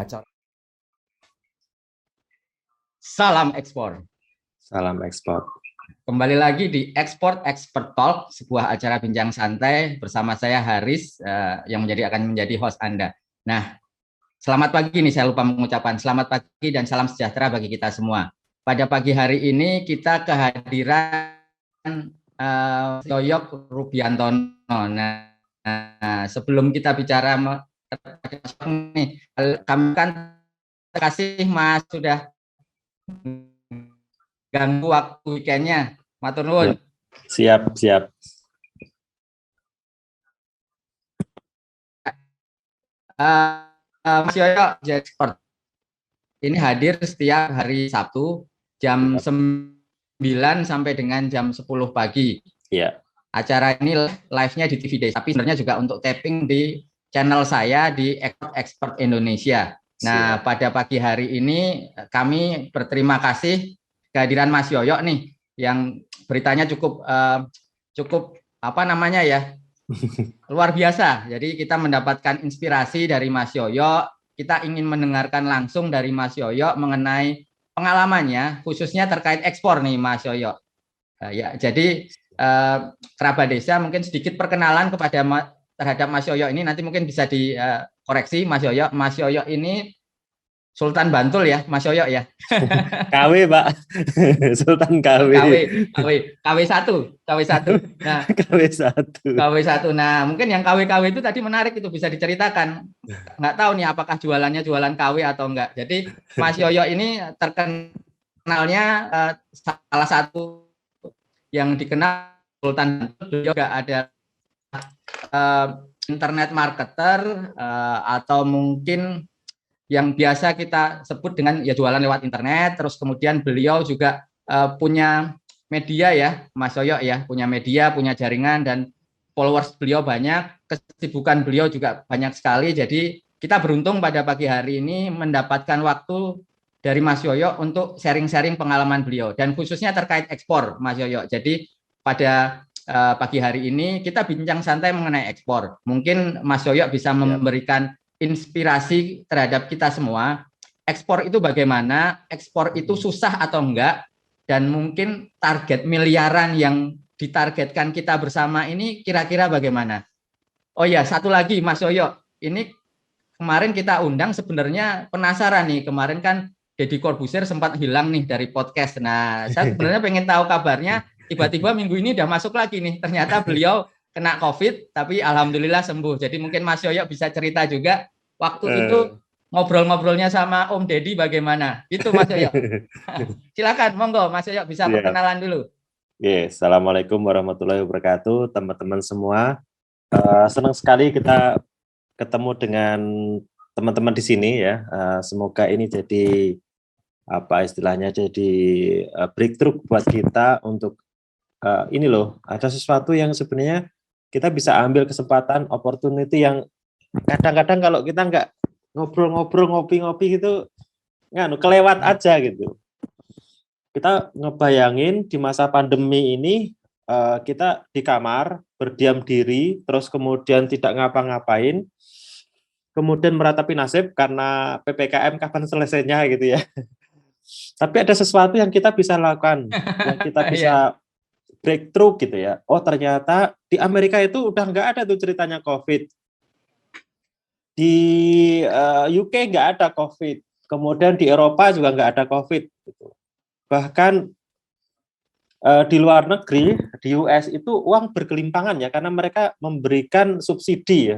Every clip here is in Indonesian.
gacor. Salam ekspor. Salam ekspor. Kembali lagi di Export Expert Talk, sebuah acara bincang santai bersama saya Haris yang akan menjadi host Anda. Nah, selamat pagi nih, saya lupa mengucapkan selamat pagi dan salam sejahtera bagi kita semua. Pada pagi hari ini kita Kehadiran Yoyok Rubiantono. Nah, sebelum kita bicara nih, kami kan kasih Mas sudah ganggu waktu weekendnya. Matur nuwun. Siap. Mas Yoyo Expert ini hadir setiap hari Sabtu jam 9 sampai dengan jam 10 pagi. Iya. Acara ini live-nya di TV Day, tapi sebenarnya juga untuk tapping di channel saya di Expert Indonesia. Nah, pada pagi hari ini kami berterima kasih kehadiran Mas Yoyo nih, yang beritanya cukup luar biasa. Jadi kita mendapatkan inspirasi dari Mas Yoyo. Kita ingin mendengarkan langsung dari Mas Yoyo mengenai pengalamannya, khususnya terkait ekspor nih, Mas Yoyo. Jadi kerabat desa mungkin sedikit perkenalan terhadap Mas Yoyo ini, nanti mungkin bisa dikoreksi Mas Yoyo. Mas Yoyo ini Sultan Bantul ya, Mas Yoyo ya. KW, Pak. Sultan KW. KW1. Nah, KW1. Nah, mungkin yang KW itu tadi menarik, itu bisa diceritakan. Nggak tahu nih apakah jualannya jualan KW atau enggak. Jadi Mas Yoyo ini terkenalnya salah satu yang dikenal Sultan Bantul, juga ada internet marketer atau mungkin yang biasa kita sebut dengan jualan lewat internet. Terus kemudian beliau juga punya media ya, Mas Yoyo ya, punya media, punya jaringan, dan followers beliau banyak, kesibukan beliau juga banyak sekali. Jadi kita beruntung pada pagi hari ini mendapatkan waktu dari Mas Yoyo untuk sharing-sharing pengalaman beliau, dan khususnya terkait ekspor, Mas Yoyo. Jadi pada pagi hari ini kita bincang santai mengenai ekspor. Mungkin Mas Yoyo bisa memberikan inspirasi terhadap kita semua. Ekspor itu bagaimana? Ekspor itu susah atau enggak? Dan mungkin target miliaran yang ditargetkan kita bersama ini kira-kira bagaimana? Oh ya, satu lagi Mas Yoyo, ini kemarin kita undang, sebenarnya penasaran nih, kemarin kan Deddy Corbuzier sempat hilang nih dari podcast. Nah, saya sebenarnya pengen tahu kabarnya, tiba-tiba minggu ini udah masuk lagi nih, ternyata beliau kena COVID, tapi alhamdulillah sembuh. Jadi mungkin Mas Yoyo bisa cerita juga waktu itu ngobrol-ngobrolnya sama Om Deddy bagaimana. Itu Mas Yoyo. Silakan, monggo Mas Yoyo bisa perkenalan dulu. Assalamualaikum warahmatullahi wabarakatuh, teman-teman semua. Senang sekali kita ketemu dengan teman-teman di sini ya. Semoga ini jadi jadi breakthrough buat kita untuk ini loh, ada sesuatu yang sebenarnya kita bisa ambil kesempatan, opportunity yang kadang-kadang kalau kita nggak ngobrol-ngobrol, ngopi-ngopi gitu, kelewat aja gitu. Kita ngebayangin di masa pandemi ini kita di kamar berdiam diri, terus kemudian tidak ngapa-ngapain, kemudian meratapi nasib karena PPKM kapan selesainya gitu ya. Tapi ada sesuatu yang kita bisa lakukan, yang kita bisa breakthrough gitu ya. Oh, ternyata di Amerika itu udah nggak ada tuh ceritanya COVID. Di UK nggak ada COVID. Kemudian di Eropa juga nggak ada COVID. Bahkan di luar negeri, di US itu uang berkelimpangan ya, karena mereka memberikan subsidi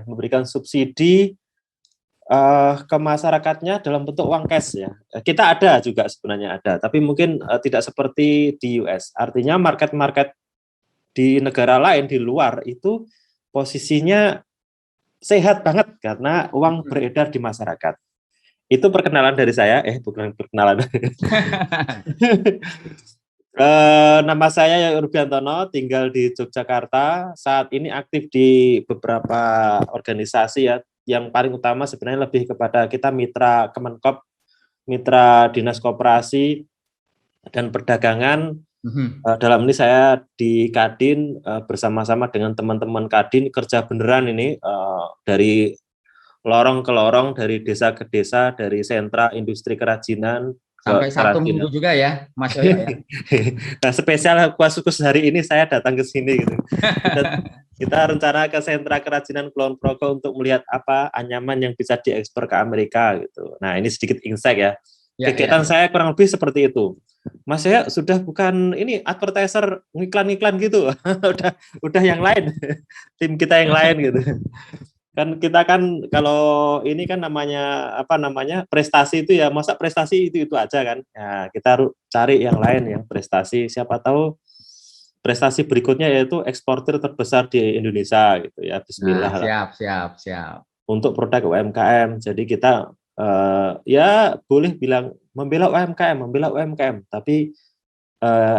ke masyarakatnya dalam bentuk uang cash ya. Kita ada juga sebenarnya ada, tapi mungkin tidak seperti di US. Artinya market-market di negara lain di luar itu posisinya sehat banget karena uang beredar di masyarakat. Itu perkenalan dari saya, bukan perkenalan. Nama saya Yoyok Rubiantono, tinggal di Yogyakarta. Saat ini aktif di beberapa organisasi ya. Yang paling utama sebenarnya lebih kepada kita mitra Kemenkop, mitra Dinas Koperasi dan Perdagangan. Dalam ini saya di Kadin bersama-sama dengan teman-teman Kadin kerja beneran ini dari lorong ke lorong, dari desa ke desa, dari sentra industri kerajinan ke Sampai Sabtu kerajinan. Minggu juga ya, Mas Yoyo ya. Nah, spesial kuas khusus hari ini saya datang ke sini gitu. Kita rencana ke sentra kerajinan Kulon Progo untuk melihat apa anyaman yang bisa diekspor ke Amerika gitu. Nah, ini sedikit insight ya. Kegiatan saya kurang lebih seperti itu. Mas ya sudah bukan ini advertiser ngiklan-ngiklan gitu. udah yang lain. Tim kita yang lain gitu. Kan kita kan kalau ini kan namanya apa namanya prestasi itu ya, masa prestasi itu aja kan ya, kita harus cari yang lain yang prestasi, siapa tahu prestasi berikutnya yaitu eksportir terbesar di Indonesia gitu ya, Nah, bismillah lah siap. untuk produk UMKM. Jadi kita ya boleh bilang membela UMKM, tapi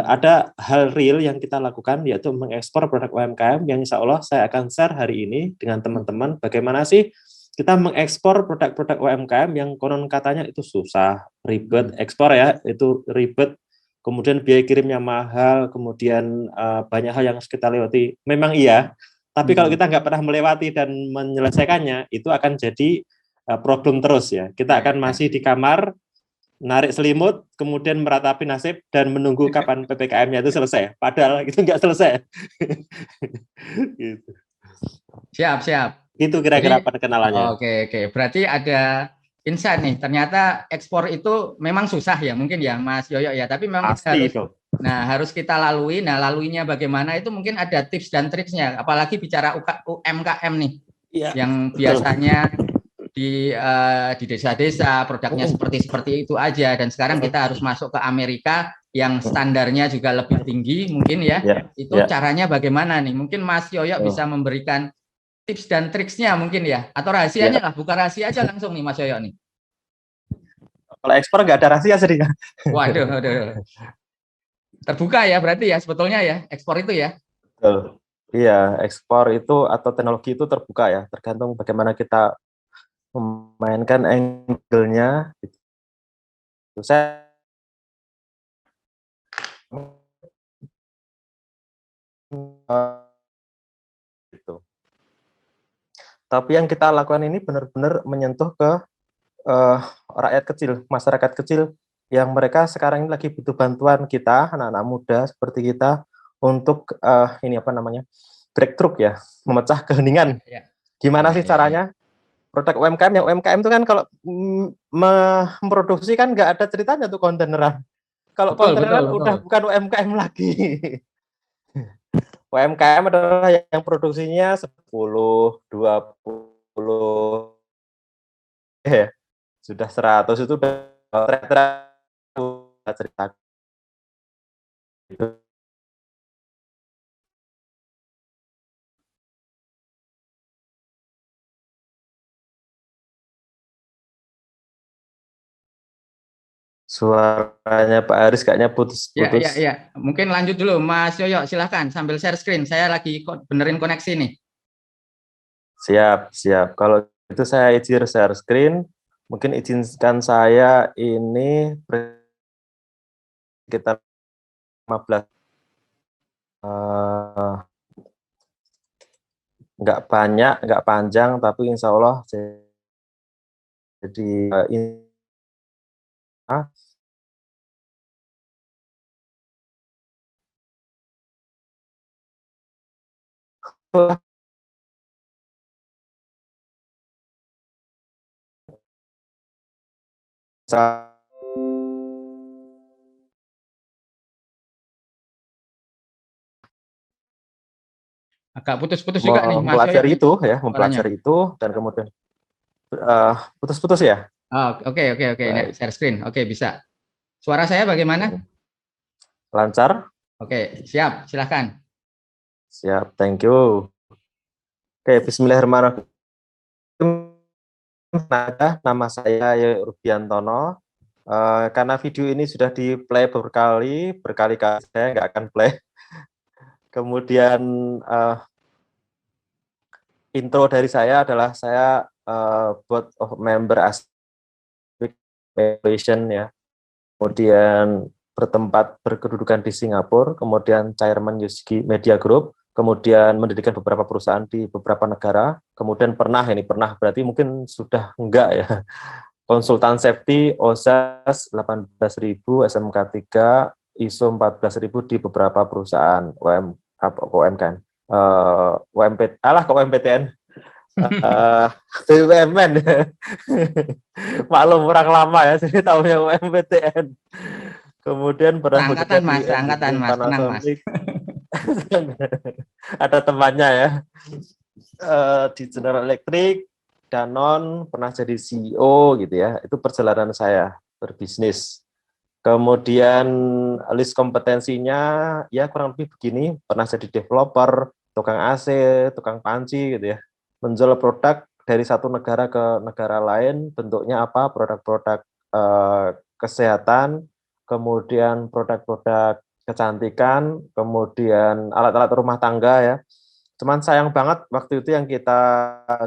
ada hal real yang kita lakukan, yaitu mengekspor produk UMKM yang insya Allah saya akan share hari ini dengan teman-teman bagaimana sih kita mengekspor produk-produk UMKM yang konon katanya itu susah, ribet, ekspor ya, itu ribet, kemudian biaya kirimnya mahal, kemudian banyak hal yang harus kita lewati. Memang iya, tapi kalau kita nggak pernah melewati dan menyelesaikannya, itu akan jadi problem terus ya. Kita akan masih di kamar, narik selimut, kemudian meratapi nasib dan menunggu kapan PPKM-nya itu selesai. Padahal itu nggak selesai. Gitu. Siap. Itu kira-kira perkenalannya. Oke. Berarti ada insight nih. Ternyata ekspor itu memang susah ya, mungkin ya, Mas Yoyo ya. Tapi memang kita Pasti itu. harus kita lalui. Nah, laluinya bagaimana itu mungkin ada tips dan triksnya. Apalagi bicara UMKM nih, Ya, yang betul. biasanya di desa-desa produknya seperti itu aja, dan sekarang kita harus masuk ke Amerika yang standarnya juga lebih tinggi mungkin ya. Itu caranya bagaimana nih? Mungkin Mas Yoyo bisa memberikan tips dan triksnya mungkin ya, atau rahasianya lah, buka rahasia aja langsung nih Mas Yoyo nih. Kalau ekspor nggak ada rahasia sedikit. Waduh. Terbuka ya berarti ya sebetulnya ya ekspor itu ya. Betul. Iya, ekspor itu atau teknologi itu terbuka ya, tergantung bagaimana kita memainkan angle-nya. Saya gitu. Tapi yang kita lakukan ini benar-benar menyentuh ke rakyat kecil, masyarakat kecil yang mereka sekarang ini lagi butuh bantuan kita, anak-anak muda seperti kita, untuk ini apa namanya, breakthrough ya, memecah keheningan. Gimana sih caranya? Produk UMKM, yang UMKM itu kan kalau memproduksi kan nggak ada ceritanya tuh kontaineran. Kalau kontaineran udah bukan UMKM lagi. UMKM adalah yang produksinya 10, 20, ya, sudah 100 itu udah cerita itu. Suaranya Pak Aris kayaknya putus-putus. Ya. Mungkin lanjut dulu Mas Yoyo, silahkan sambil share screen. Saya lagi benerin koneksi nih. Siap. Kalau itu saya izin share screen. Mungkin izinkan saya ini sekitar 15. Nggak banyak, nggak panjang, tapi insya Allah jadi ini. Agak putus-putus juga nih Mas Mempelajari Yoyo. itu ya, mempelajari itu dan kemudian putus-putus ya. Oke. Ini share screen. Oke, bisa. Suara saya bagaimana? Lancar? Oke, siap. Silahkan. Siap, thank you. Oke, bismillahirrahmanirrahim. Nama saya Yoyo Rubiantono. Karena video ini sudah di play berkali-kali saya nggak akan play. Kemudian intro dari saya adalah saya board of member Aspik Innovation ya. Kemudian bertempat berkedudukan di Singapura, kemudian chairman Yuski Media Group, kemudian mendirikan beberapa perusahaan di beberapa negara, kemudian pernah berarti mungkin sudah enggak ya, konsultan safety OSAS 18.000, SMK 3, ISO 14.000 di beberapa perusahaan UMKM, UMPTN, BUMN. Maklum orang lama ya, jadi tahunya UMPTN. Kemudian pernah bekerja di Seangkatan mas, tenang mas. Panasonic. Ada temannya ya. Di General Electric, Danone, pernah jadi CEO gitu ya. Itu perjalanan saya berbisnis. Kemudian list kompetensinya ya kurang lebih begini, pernah jadi developer, tukang AC, tukang panci gitu ya. Menjual produk dari satu negara ke negara lain, bentuknya apa? Produk-produk kesehatan, kemudian produk-produk kecantikan, kemudian alat-alat rumah tangga ya. Cuman sayang banget waktu itu yang kita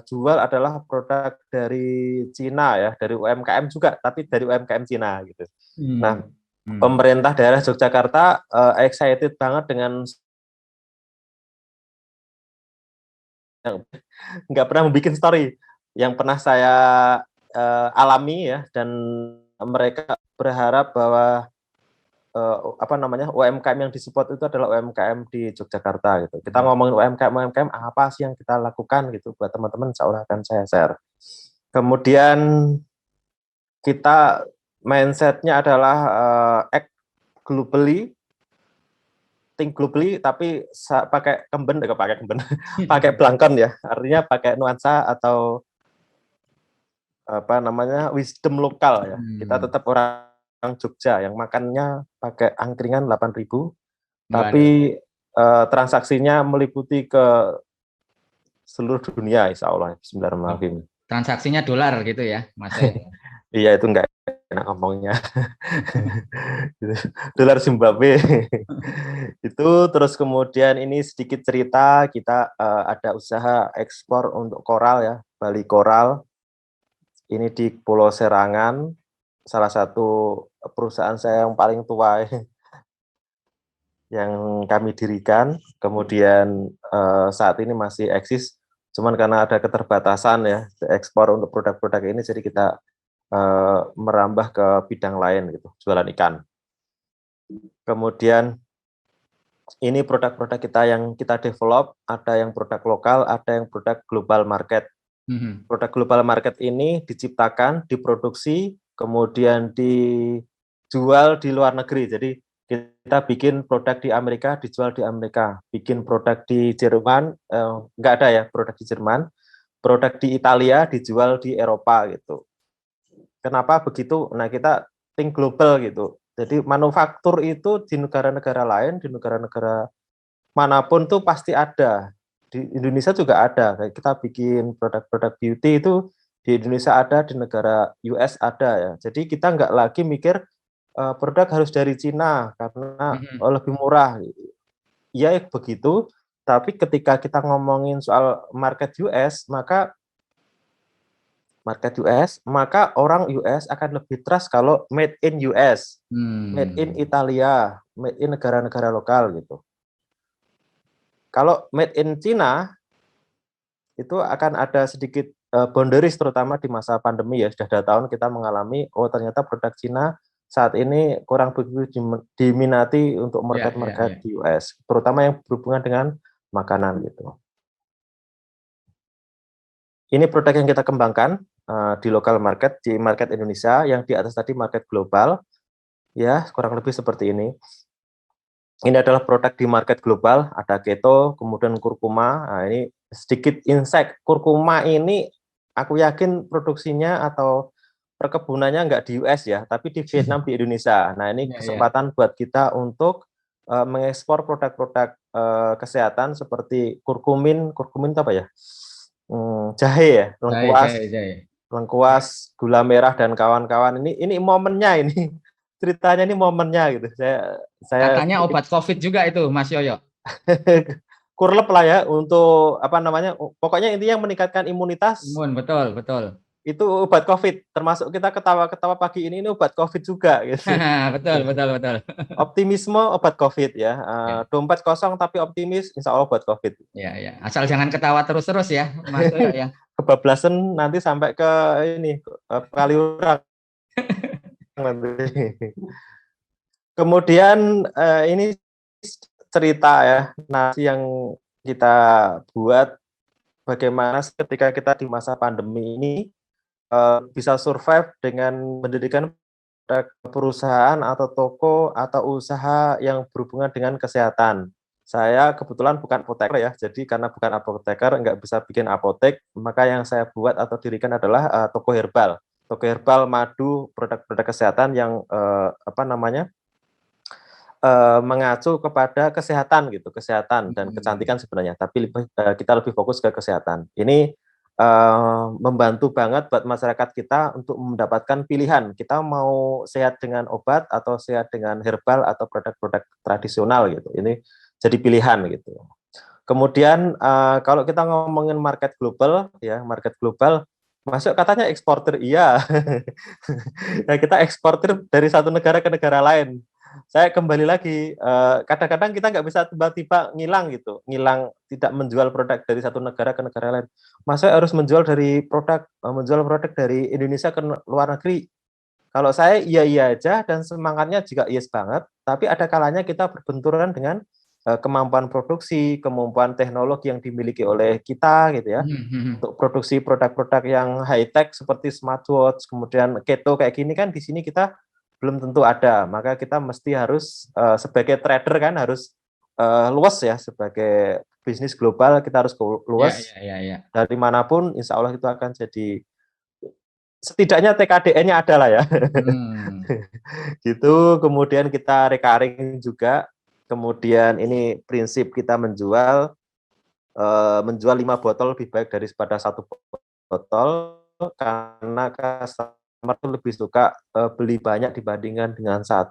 jual adalah produk dari Cina ya, dari UMKM juga, tapi dari UMKM Cina gitu. Nah, pemerintah daerah Yogyakarta excited banget dengan yang nggak pernah membuat story yang pernah saya alami ya, dan mereka berharap bahwa UMKM yang disupport itu adalah UMKM di Yogyakarta gitu. Kita ngomongin UMKM apa sih yang kita lakukan gitu buat teman-teman, insya Allah akan saya share. Kemudian kita mindsetnya adalah act globally, think globally, tapi pakai pakai Blankon ya, artinya pakai nuansa atau wisdom lokal ya. Kita tetap orang Jogja yang makannya pakai angkringan 8.000, tapi transaksinya meliputi ke seluruh dunia, insya Allah. Bismillahirrahmanirrahim. Transaksinya dolar gitu ya, Mas. Iya, itu enggak enak ngomongnya. Dolar Zimbabwe. Itu terus kemudian ini sedikit cerita, kita ada usaha ekspor untuk koral ya, Bali Koral. Ini di Pulau Serangan, salah satu perusahaan saya yang paling tua yang kami dirikan, kemudian saat ini masih eksis, cuman karena ada keterbatasan ya ekspor untuk produk-produk ini, jadi kita merambah ke bidang lain gitu, jualan ikan. Kemudian ini produk-produk kita yang kita develop, ada yang produk lokal, ada yang produk global market. Produk global market ini diciptakan, diproduksi, kemudian dijual di luar negeri. Jadi kita bikin produk di Amerika, dijual di Amerika. Bikin produk di Jerman, nggak ada ya produk di Jerman. Produk di Italia, dijual di Eropa gitu. Kenapa begitu? Nah, kita think global gitu. Jadi manufaktur itu di negara-negara lain, di negara-negara manapun tuh pasti ada. Di Indonesia juga ada. Kayak kita bikin produk-produk beauty itu di Indonesia ada, di negara US ada ya. Jadi kita nggak lagi mikir produk harus dari Cina karena lebih murah. Iya begitu, tapi ketika kita ngomongin soal market US, maka orang US akan lebih trust kalau made in US, made in Italia, made in negara-negara lokal gitu. Kalau made in China, itu akan ada sedikit boundaries, terutama di masa pandemi ya, sudah 2 tahun kita mengalami, ternyata produk Cina saat ini kurang begitu diminati untuk market-market di US, terutama yang berhubungan dengan makanan gitu. Ini produk yang kita kembangkan di local market, di market Indonesia, yang di atas tadi market global, ya kurang lebih seperti ini. Ini adalah produk di market global, ada keto, kemudian kurkuma. Nah, ini sedikit insight, kurkuma ini aku yakin produksinya atau perkebunannya nggak di US ya, tapi di Vietnam, di Indonesia. Nah, ini kesempatan buat kita untuk mengekspor produk-produk kesehatan seperti kurkumin itu apa ya? Jahe ya, lengkuas, gula merah dan kawan-kawan. Ini momennya ini. Ceritanya ini momennya gitu. Saya katanya obat COVID juga itu, Mas Yoyo. Kurlep lah ya untuk pokoknya intinya meningkatkan imunitas. Betul. itu obat COVID. Termasuk kita ketawa-ketawa pagi ini obat COVID juga. Gitu. Betul, betul, betul. Optimisme obat COVID ya. Ya. Dompet kosong tapi optimis, insya Allah obat COVID. Ya, ya. Asal jangan ketawa terus-terus ya, Mas Toyo ya. Kebablasan nanti sampai ke ini Kaliurang nanti. Kemudian ini cerita ya, nasi yang kita buat bagaimana ketika kita di masa pandemi ini bisa survive dengan mendirikan perusahaan atau toko atau usaha yang berhubungan dengan kesehatan. Saya kebetulan bukan apoteker ya, jadi karena bukan apoteker nggak bisa bikin apotek, maka yang saya buat atau dirikan adalah toko herbal. Toko herbal, madu, produk-produk kesehatan yang mengacu kepada kesehatan gitu, kesehatan dan kecantikan sebenarnya, tapi kita lebih fokus ke kesehatan. Ini membantu banget buat masyarakat kita untuk mendapatkan pilihan. Kita mau sehat dengan obat atau sehat dengan herbal atau produk-produk tradisional gitu. Ini jadi pilihan gitu. Kemudian kalau kita ngomongin market global ya, market global masuk katanya eksportir, iya. Nah, kita eksportir dari satu negara ke negara lain. Saya kembali lagi, kadang-kadang kita nggak bisa tiba-tiba ngilang gitu, ngilang tidak menjual produk dari satu negara ke negara lain. Masa harus menjual produk dari Indonesia ke luar negeri. Kalau saya iya aja dan semangatnya juga yes banget, tapi ada kalanya kita berbenturan dengan kemampuan produksi, kemampuan teknologi yang dimiliki oleh kita gitu ya. Untuk produksi produk-produk yang high tech seperti smartwatch, kemudian keto kayak gini kan di sini kita belum tentu ada, maka kita mesti harus sebagai trader kan harus luas ya, sebagai bisnis global kita harus luas dari manapun, insya Allah itu akan jadi setidaknya TKDN-nya ada lah ya. Gitu. Kemudian kita recurring juga, kemudian ini prinsip kita menjual 5 botol lebih baik daripada 1 botol, karena customer itu lebih suka beli banyak dibandingkan dengan 1,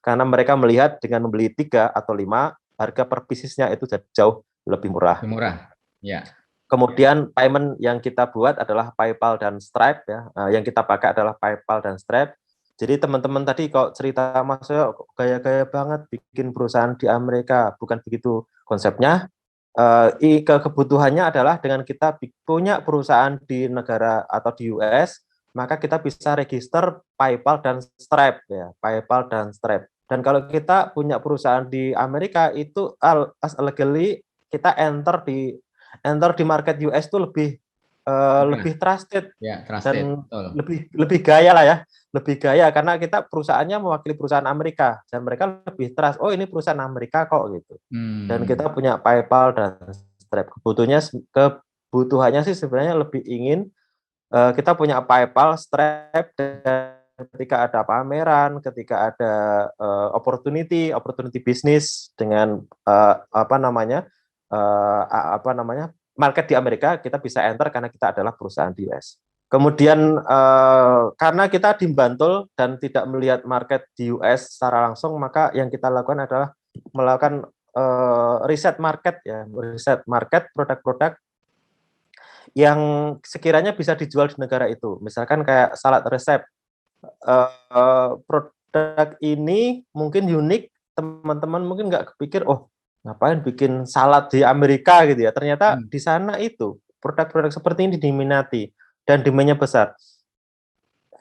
karena mereka melihat dengan membeli 3 atau 5, harga per piecesnya itu jauh lebih murah. Lebih murah, ya. Kemudian payment yang kita buat adalah PayPal dan Stripe ya. Yang kita pakai adalah PayPal dan Stripe. Jadi teman-teman tadi kalau cerita Mas Yo gaya-gaya banget bikin perusahaan di Amerika, bukan begitu konsepnya. Kebutuhannya adalah dengan kita punya perusahaan di negara atau di US, maka kita bisa register PayPal dan Stripe ya, PayPal dan Stripe. Dan kalau kita punya perusahaan di Amerika itu legally kita enter di market US itu lebih trusted, ya, trusted dan betul. lebih gaya lah ya, lebih gaya karena kita perusahaannya mewakili perusahaan Amerika dan mereka lebih trust, oh ini perusahaan Amerika kok gitu. Dan kita punya PayPal dan Stripe. Kebutuhannya sih sebenarnya lebih ingin kita punya PayPal, Stripe, dan ketika ada pameran, ketika ada opportunity bisnis dengan market di Amerika, kita bisa enter karena kita adalah perusahaan di US. Kemudian karena kita di Bantul dan tidak melihat market di US secara langsung, maka yang kita lakukan adalah melakukan riset market ya, riset market produk-produk yang sekiranya bisa dijual di negara itu. Misalkan kayak salad resep, produk ini mungkin unik, teman-teman mungkin nggak kepikir, oh ngapain bikin salad di Amerika gitu ya. Ternyata di sana itu produk-produk seperti ini diminati dan demand-nya besar.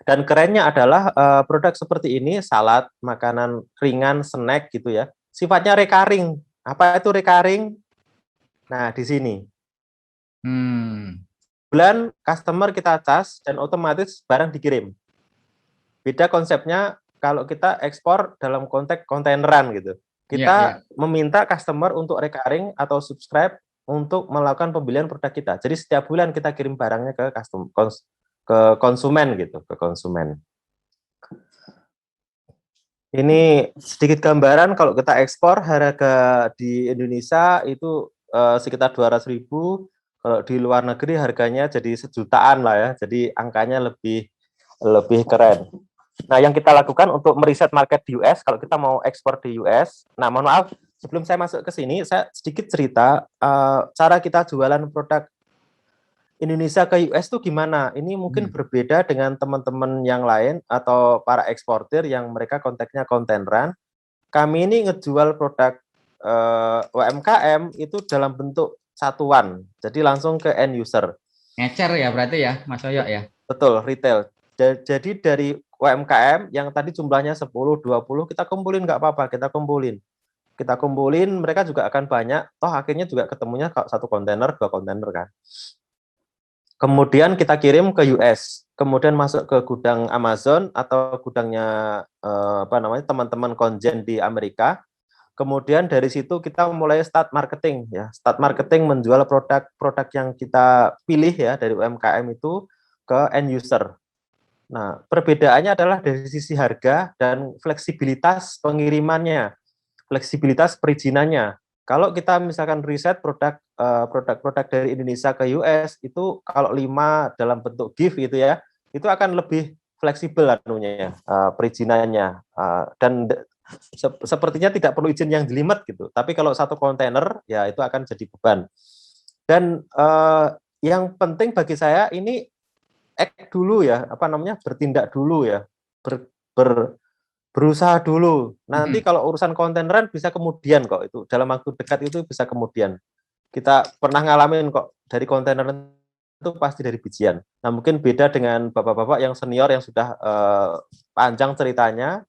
Dan kerennya adalah produk seperti ini, salad, makanan ringan, snack gitu ya, sifatnya recurring. Apa itu recurring? Nah, di sini. Bulan customer kita cas dan otomatis barang dikirim. Beda konsepnya kalau kita ekspor dalam konteks kontaineran gitu. Kita meminta customer untuk recurring atau subscribe untuk melakukan pembelian produk kita. Jadi setiap bulan kita kirim barangnya ke konsumen gitu, ke konsumen. Ini sedikit gambaran kalau kita ekspor harga di Indonesia itu sekitar 200.000, kalau di luar negeri harganya jadi sejutaan lah ya. Jadi angkanya lebih keren. Nah, yang kita lakukan untuk meriset market di US, kalau kita mau ekspor di US, nah mohon maaf, sebelum saya masuk ke sini, saya sedikit cerita cara kita jualan produk Indonesia ke US tuh gimana? Ini mungkin berbeda dengan teman-teman yang lain atau para eksportir yang mereka konteksnya kontaineran. Kami ini ngejual produk UMKM itu dalam bentuk satuan, jadi langsung ke end user. Ngecer ya berarti ya, Mas Oyo ya? Betul, retail. Jadi dari UMKM yang tadi jumlahnya 10, 20, kita kumpulin nggak apa-apa, kita kumpulin. Kita kumpulin, mereka juga akan banyak, toh akhirnya juga ketemunya satu kontainer, 2 kontainer kan. Kemudian kita kirim ke US, kemudian masuk ke gudang Amazon atau gudangnya teman-teman konjen di Amerika. Kemudian dari situ kita mulai start marketing ya, start marketing menjual produk-produk yang kita pilih ya dari UMKM itu ke end user. Nah, perbedaannya adalah dari sisi harga dan fleksibilitas pengirimannya, fleksibilitas perizinannya. Kalau kita misalkan riset produk-produk dari Indonesia ke US itu kalau 5 dalam bentuk gift gitu ya, itu akan lebih fleksibel anunya perizinannya dan sepertinya tidak perlu izin yang jelimet gitu. Tapi kalau satu kontainer ya itu akan jadi beban. Dan yang penting bagi saya ini act dulu ya, bertindak dulu ya, berusaha dulu. Nanti kalau urusan kontaineran bisa kemudian kok, itu dalam waktu dekat itu bisa kemudian. Kita pernah ngalamin kok, dari kontainer itu pasti dari bijian. Nah mungkin beda dengan bapak-bapak yang senior yang sudah panjang ceritanya,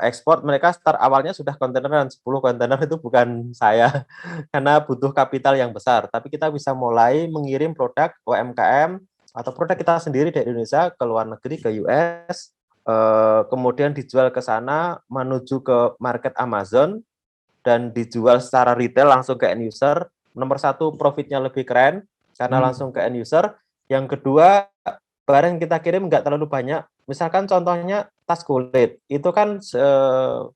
ekspor mereka start awalnya sudah kontaineran, 10 kontainer itu bukan saya karena butuh kapital yang besar, tapi kita bisa mulai mengirim produk UMKM atau produk kita sendiri dari Indonesia ke luar negeri, ke US, kemudian dijual ke sana menuju ke market Amazon dan dijual secara retail langsung ke end user. Nomor satu, profitnya lebih keren karena langsung ke end user. Yang kedua, barang yang kita kirim nggak terlalu banyak. Misalkan contohnya tas kulit, itu kan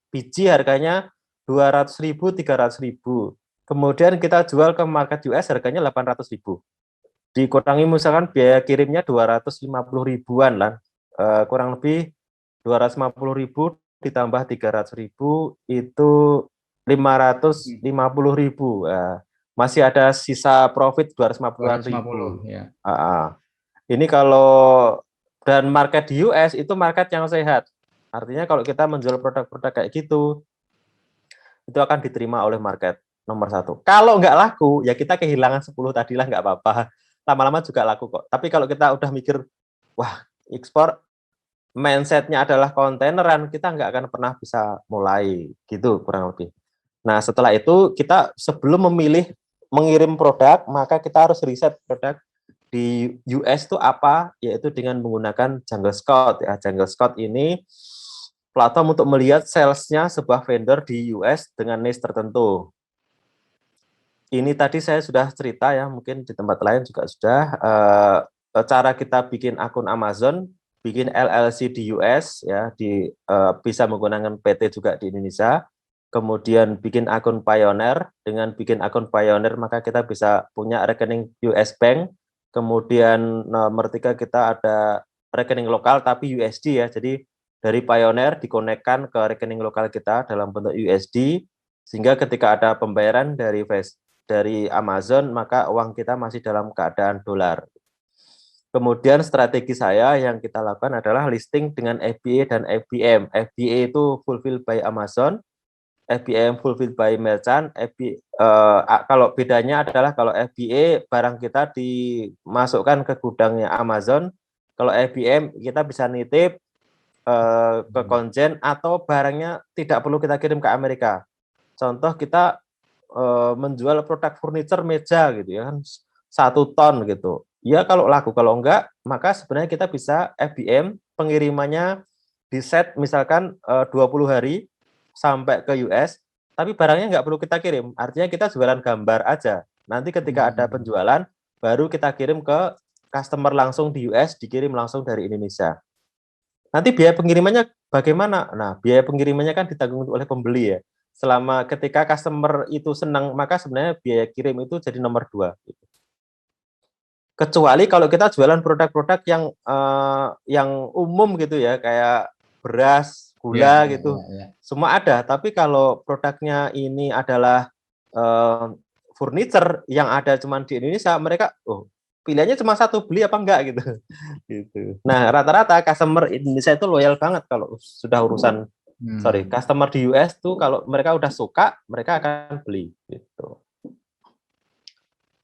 biji harganya 200.000, 300.000. Kemudian kita jual ke market US harganya 800.000. Dikurangi misalkan biaya kirimnya 250 ribuan lah, kurang lebih 250.000 ditambah 300.000 itu 550.000. Masih ada sisa profit 250.000. Ya. Ini kalau dan market di US itu market yang sehat. Artinya kalau kita menjual produk-produk kayak gitu, itu akan diterima oleh market nomor satu. Kalau nggak laku, ya kita kehilangan 10 tadi lah, nggak apa-apa. Lama-lama juga laku kok. Tapi kalau kita udah mikir, wah ekspor mindsetnya adalah kontaineran, kita nggak akan pernah bisa mulai gitu kurang lebih. Nah setelah itu kita sebelum memilih mengirim produk, maka kita harus riset produk di US itu apa, yaitu dengan menggunakan Jungle Scout ya. Jungle Scout ini platform untuk melihat salesnya sebuah vendor di US dengan niche tertentu. Ini tadi saya sudah cerita ya, mungkin di tempat lain juga sudah. Cara kita bikin akun Amazon, bikin LLC di US ya, bisa menggunakan PT juga di Indonesia. Kemudian bikin akun Pioneer. Dengan bikin akun Pioneer maka kita bisa punya rekening US Bank. Kemudian nomor 3 kita ada rekening lokal tapi USD ya. Jadi dari Pioneer dikonekkan ke rekening lokal kita dalam bentuk USD, sehingga ketika ada pembayaran dari Amazon maka uang kita masih dalam keadaan dolar. Kemudian strategi saya yang kita lakukan adalah listing dengan FBA dan FBM. FBA itu fulfilled by Amazon, FBM fulfilled by merchant. Kalau bedanya adalah kalau FBA barang kita dimasukkan ke gudangnya Amazon, kalau FBM kita bisa nitip ke konjen atau barangnya tidak perlu kita kirim ke Amerika. Contoh kita menjual produk furniture meja gitu ya kan, 1 ton gitu. Ya kalau laku, kalau enggak maka sebenarnya kita bisa FBM, pengirimannya di set misalkan 20 hari sampai ke US, tapi barangnya nggak perlu kita kirim. Artinya kita jualan gambar aja. Nanti ketika ada penjualan baru kita kirim ke customer langsung di US, dikirim langsung dari Indonesia. Nanti biaya pengirimannya bagaimana? Nah, biaya pengirimannya kan ditanggung oleh pembeli ya. Selama ketika customer itu senang, maka sebenarnya biaya kirim itu jadi nomor 2. Kecuali kalau kita jualan produk-produk yang umum gitu ya, kayak beras, gula gitu, semua ada. Tapi kalau produknya ini adalah furniture yang ada cuma di Indonesia, mereka pilihannya cuma satu, beli apa enggak gitu. Gitu. Nah, rata-rata customer Indonesia itu loyal banget kalau sudah urusan customer di US tuh kalau mereka udah suka, mereka akan beli gitu.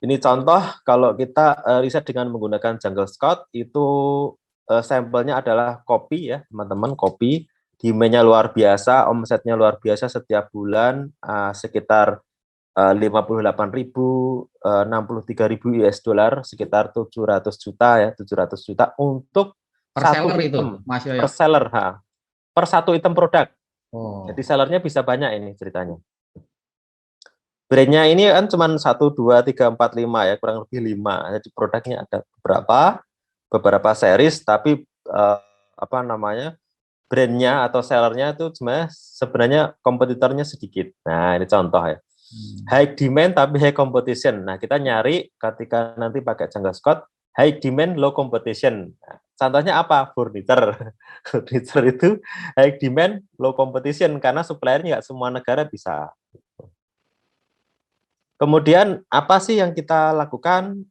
Ini contoh kalau kita riset dengan menggunakan Jungle Scout itu sampelnya adalah kopi ya, teman-teman, kopi. Demand-nya luar biasa, omsetnya luar biasa setiap bulan sekitar 58.000, 63.000 US dollar, sekitar 700 juta ya, 700 juta untuk per satu seller itu, item Mas Yoyo. per seller, per satu item produk. Oh. Jadi sellernya bisa banyak ini ceritanya. Brandnya ini kan cuma 1, 2, 3, 4, 5 ya, kurang lebih 5. Jadi produknya ada beberapa series, tapi apa namanya, brandnya atau sellernya itu sebenarnya kompetitornya sedikit. Nah, ini contoh ya. High demand tapi high competition. Nah, kita nyari ketika nanti pakai Jungle Scout, high demand, low competition. Nah, contohnya apa? Furniture. Furniture itu high demand, low competition, karena suppliernya nggak semua negara bisa. Kemudian apa sih yang kita lakukan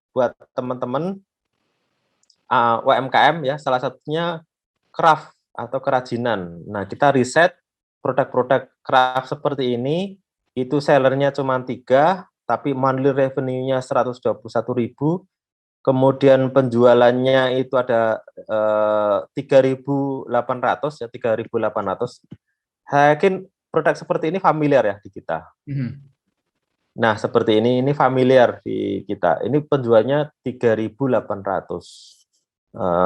buat teman-teman UMKM ya, salah satunya craft atau kerajinan. Nah, kita riset produk-produk craft seperti ini, itu sellernya cuma 3, tapi monthly revenue-nya 121.000, kemudian penjualannya itu ada 3.800 ya, 3.800. Saya yakin produk seperti ini familiar ya di kita. Nah, seperti ini familiar di kita. Ini penjualnya 3.800.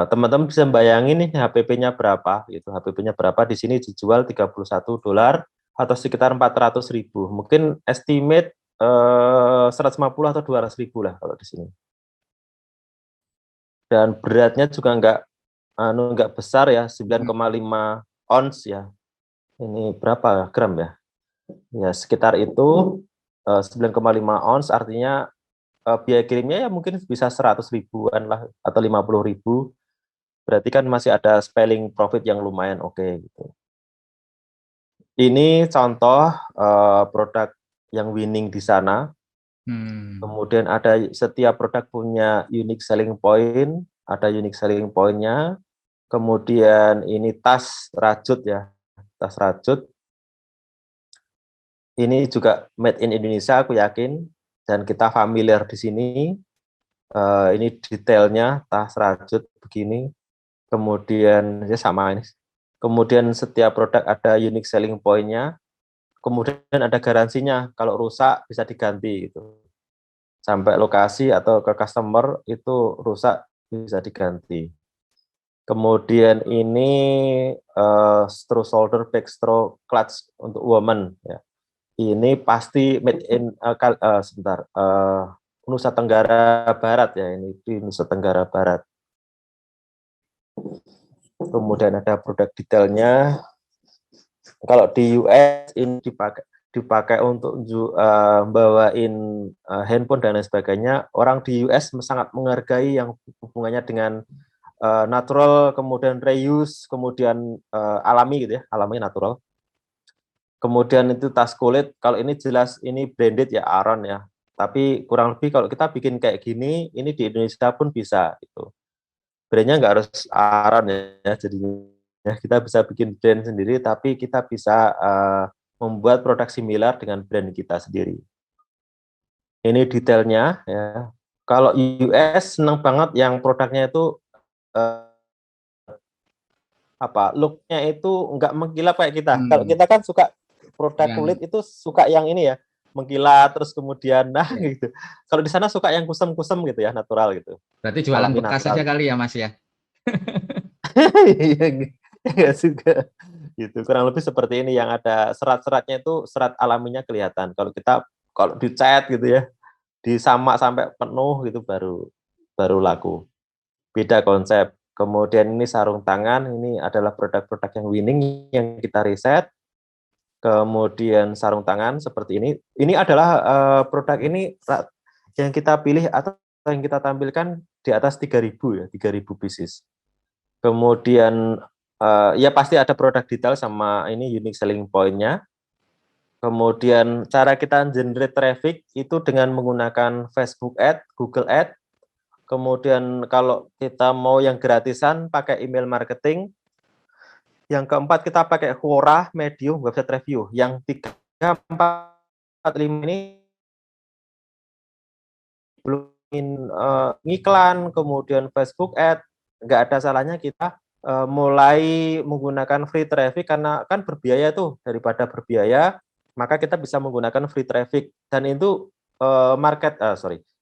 Teman-teman bisa bayangin nih HPP-nya berapa gitu. HPP-nya berapa di sini dijual $31 atau sekitar 400.000. Mungkin estimate 150 atau 200.000 lah kalau di sini. Dan beratnya juga enggak besar ya, 9,5 ons ya. Ini berapa gram ya? Ya, sekitar itu 9,5 ons, artinya biaya kirimnya ya mungkin bisa 100 ribuan lah atau 50.000. Berarti kan masih ada spelling profit yang lumayan oke gitu. Ini contoh produk yang winning di sana. Kemudian ada setiap produk punya unique selling point, ada unique selling point-nya. Kemudian ini tas rajut ya, tas rajut. Ini juga made in Indonesia, aku yakin, dan kita familiar di sini. Ini detailnya tas rajut begini. Kemudian ya sama ini. Kemudian setiap produk ada unique selling point-nya. Kemudian ada garansinya, kalau rusak bisa diganti gitu. Sampai lokasi atau ke customer itu rusak bisa diganti. Kemudian ini straw shoulder back straw clutch untuk woman ya. Ini pasti made in Nusa Tenggara Barat ya, ini di Nusa Tenggara Barat. Kemudian ada produk detailnya. Kalau di US ini dipakai untuk bawain handphone dan lain sebagainya. Orang di US sangat menghargai yang hubungannya dengan natural, kemudian reuse, kemudian alami gitu ya, alami natural. Kemudian itu tas kulit, kalau ini jelas ini branded ya, Aron ya. Tapi kurang lebih kalau kita bikin kayak gini, ini di Indonesia pun bisa gitu. Brandnya nggak harus Aron ya, jadi ya, kita bisa bikin brand sendiri, tapi kita bisa membuat produk similar dengan brand kita sendiri. Ini detailnya ya. Kalau US senang banget yang produknya itu looknya itu nggak mengkilap kayak kita. Kalau kita kan suka produk kulit itu suka yang ini ya, mengkilat terus kemudian gitu. Kalau di sana suka yang kusem-kusem gitu ya, natural gitu. Berarti jualan bekas saja kali ya Mas ya. Iya juga. Gitu. Kurang lebih seperti ini, yang ada serat-seratnya itu serat alaminya kelihatan. Kalau dicat gitu ya, disamak sampai penuh gitu baru laku. Beda konsep. Kemudian ini sarung tangan, ini adalah produk-produk yang winning yang kita riset. Kemudian sarung tangan seperti ini. Ini adalah produk ini yang kita pilih atau yang kita tampilkan di atas 3.000 ya, 3.000 pieces. Kemudian ya pasti ada produk detail sama ini unique selling point-nya. Kemudian cara kita generate traffic itu dengan menggunakan Facebook Ad, Google Ad. Kemudian kalau kita mau yang gratisan pakai email marketing. Yang keempat kita pakai Quora, Medium, website review. Yang 3, 4, 5 ini belum ngiklan, kemudian Facebook Ad, nggak ada salahnya kita mulai menggunakan free traffic karena kan berbiaya tuh, daripada berbiaya maka kita bisa menggunakan free traffic dan itu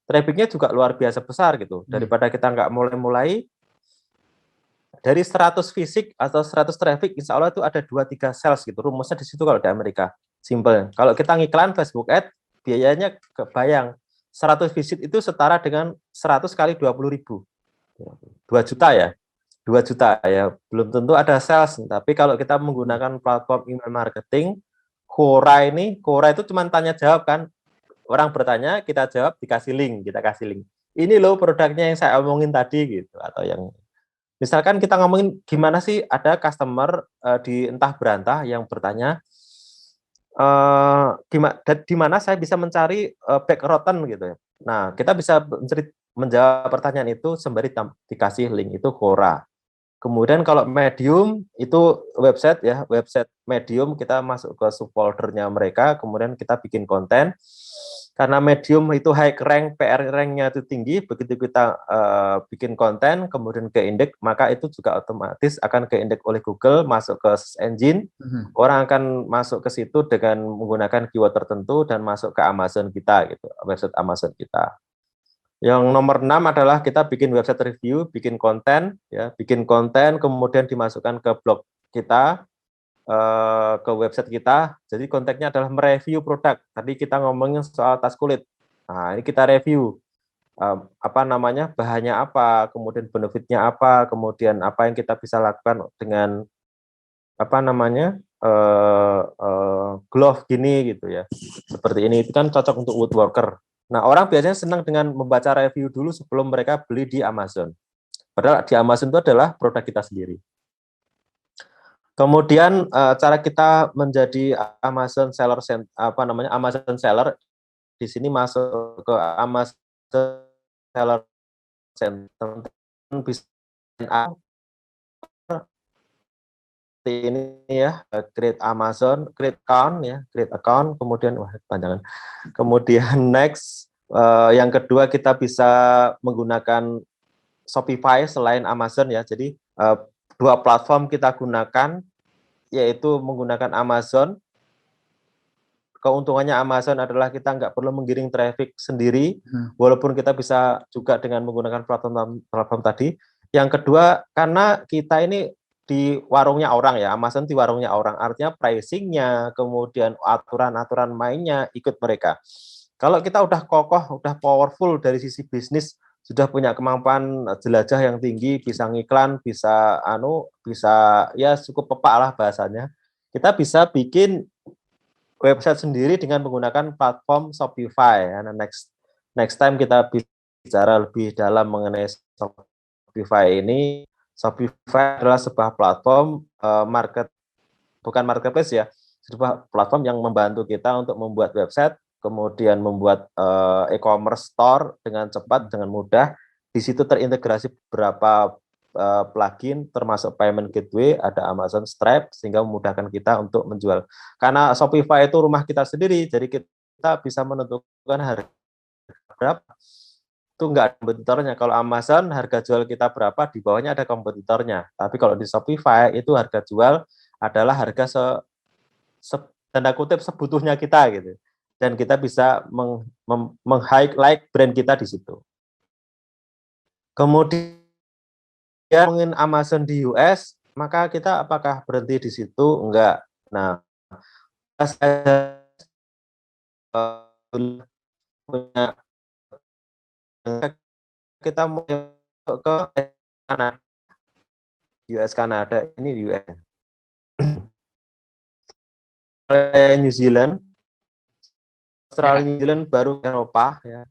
trafficnya juga luar biasa besar gitu, daripada kita nggak mulai dari 100 fisik atau 100 traffic, insya Allah itu ada 2-3 sales gitu, rumusnya di situ kalau di Amerika, simple. Kalau kita ngiklan Facebook Ad, biayanya kebayang, 100 visit itu setara dengan 100 kali 20.000, 2 juta ya, 2 juta ya, belum tentu ada sales, tapi kalau kita menggunakan platform email marketing, Quora itu cuma tanya jawab kan, orang bertanya, kita jawab, dikasih link, kita kasih link. Ini loh produknya yang saya omongin tadi gitu, atau yang misalkan kita ngomongin gimana sih ada customer di entah berantah yang bertanya di mana saya bisa mencari back rotten gitu ya. Nah, kita bisa menjawab pertanyaan itu sembari dikasih link itu Quora. Kemudian kalau Medium itu website Medium kita masuk ke subfoldernya mereka, kemudian kita bikin konten. Karena Medium itu high rank, PR rank-nya itu tinggi, begitu kita bikin konten, kemudian ke indeks, maka itu juga otomatis akan ke indeks oleh Google, masuk ke search engine, orang akan masuk ke situ dengan menggunakan keyword tertentu dan masuk ke Amazon kita, gitu, website Amazon kita. Yang nomor 6 adalah kita bikin website review, bikin konten, kemudian dimasukkan ke blog kita, ke website kita. Jadi kontennya adalah mereview produk. Tadi kita ngomongin soal tas kulit. Nah, ini kita review bahannya apa, kemudian benefitnya apa, kemudian apa yang kita bisa lakukan dengan glove gini gitu ya. Seperti ini itu kan cocok untuk woodworker. Nah, orang biasanya senang dengan membaca review dulu sebelum mereka beli di Amazon. Padahal di Amazon itu adalah produk kita sendiri. Kemudian cara kita menjadi Amazon seller Amazon seller di sini masuk ke Amazon seller center bisa ini ya, create Amazon, create account, kemudian panjangan. Kemudian next yang kedua kita bisa menggunakan Shopify selain Amazon ya. Jadi dua platform kita gunakan, yaitu menggunakan Amazon. Keuntungannya Amazon adalah kita nggak perlu menggiring traffic sendiri, walaupun kita bisa juga dengan menggunakan platform tadi. Yang kedua, karena kita ini di warungnya orang ya, Amazon di warungnya orang, artinya pricing-nya, kemudian aturan-aturan mainnya ikut mereka. Kalau kita udah kokoh, udah powerful dari sisi bisnis, sudah punya kemampuan jelajah yang tinggi, bisa ngiklan, bisa ya cukup pepak lah bahasanya. Kita bisa bikin website sendiri dengan menggunakan platform Shopify. Nah, next time kita bicara lebih dalam mengenai Shopify ini. Shopify adalah sebuah platform bukan marketplace ya, sebuah platform yang membantu kita untuk membuat website, kemudian membuat e-commerce store dengan cepat, dengan mudah. Di situ terintegrasi beberapa plugin, termasuk payment gateway, ada Amazon Stripe, sehingga memudahkan kita untuk menjual. Karena Shopify itu rumah kita sendiri, jadi kita bisa menentukan harga berapa. Itu enggak ada kompetitornya. Kalau Amazon harga jual kita berapa, di bawahnya ada kompetitornya. Tapi kalau di Shopify itu harga jual adalah harga tanda kutip sebutuhnya kita gitu. Dan kita bisa meng-highlight brand kita di situ. Kemudian ngomongin Amazon di US, maka kita apakah berhenti di situ? Enggak. Nah, kita mau ke Kanada, US Kanada, ini US. New Zealand, Australia, New Zealand, baru Eropa ya.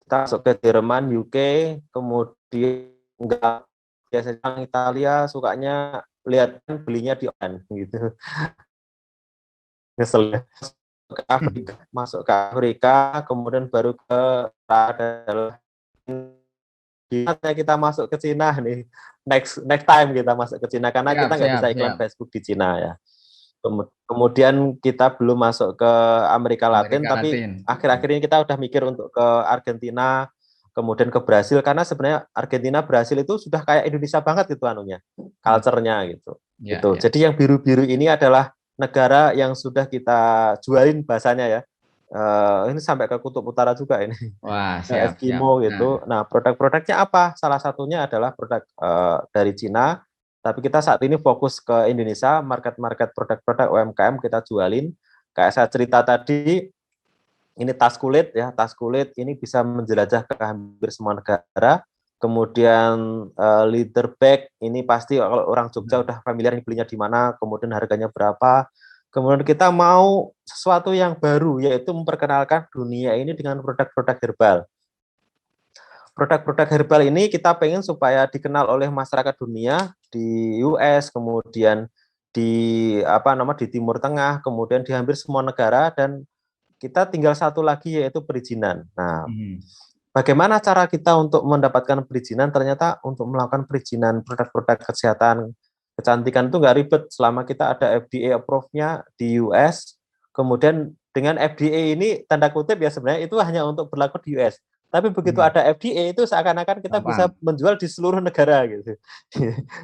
Kita masuk ke Jerman, UK, kemudian enggak biasanya Italia sukanya lihat belinya di online gitu. Nyesel ya. Masuk ke Afrika, kemudian baru ke adalah kita masuk ke Cina nih. Next time kita masuk ke Cina karena kita nggak bisa iklan Facebook di Cina ya. Kemudian kita belum masuk ke Amerika Latin, tapi akhir-akhir ini kita udah mikir untuk ke Argentina, kemudian ke Brasil, karena sebenarnya Argentina, Brasil itu sudah kayak Indonesia banget gitu anunya, culture-nya gitu. Gitu. Jadi yang biru-biru ini adalah negara yang sudah kita jualin bahasanya ya. Ini sampai ke Kutub Utara juga ini. Wah, Eskimo gitu. Nah, produk-produknya apa? Salah satunya adalah produk dari Cina. Tapi kita saat ini fokus ke Indonesia, market-market produk-produk UMKM kita jualin. Kayak saya cerita tadi, ini tas kulit ya, tas kulit ini bisa menjelajah ke hampir semua negara. Kemudian leather bag ini pasti kalau orang Jogja udah familiar ini belinya di mana, kemudian harganya berapa. Kemudian kita mau sesuatu yang baru, yaitu memperkenalkan dunia ini dengan produk-produk herbal. Produk-produk herbal ini kita pengen supaya dikenal oleh masyarakat dunia di US, kemudian di di Timur Tengah, kemudian di hampir semua negara, dan kita tinggal satu lagi yaitu perizinan. Nah, bagaimana cara kita untuk mendapatkan perizinan? Ternyata untuk melakukan perizinan produk-produk kesehatan kecantikan itu nggak ribet selama kita ada FDA approve-nya di US. Kemudian dengan FDA ini tanda kutip ya sebenarnya itu hanya untuk berlaku di US. Tapi begitu ada FDA itu seakan-akan kita bisa menjual di seluruh negara gitu.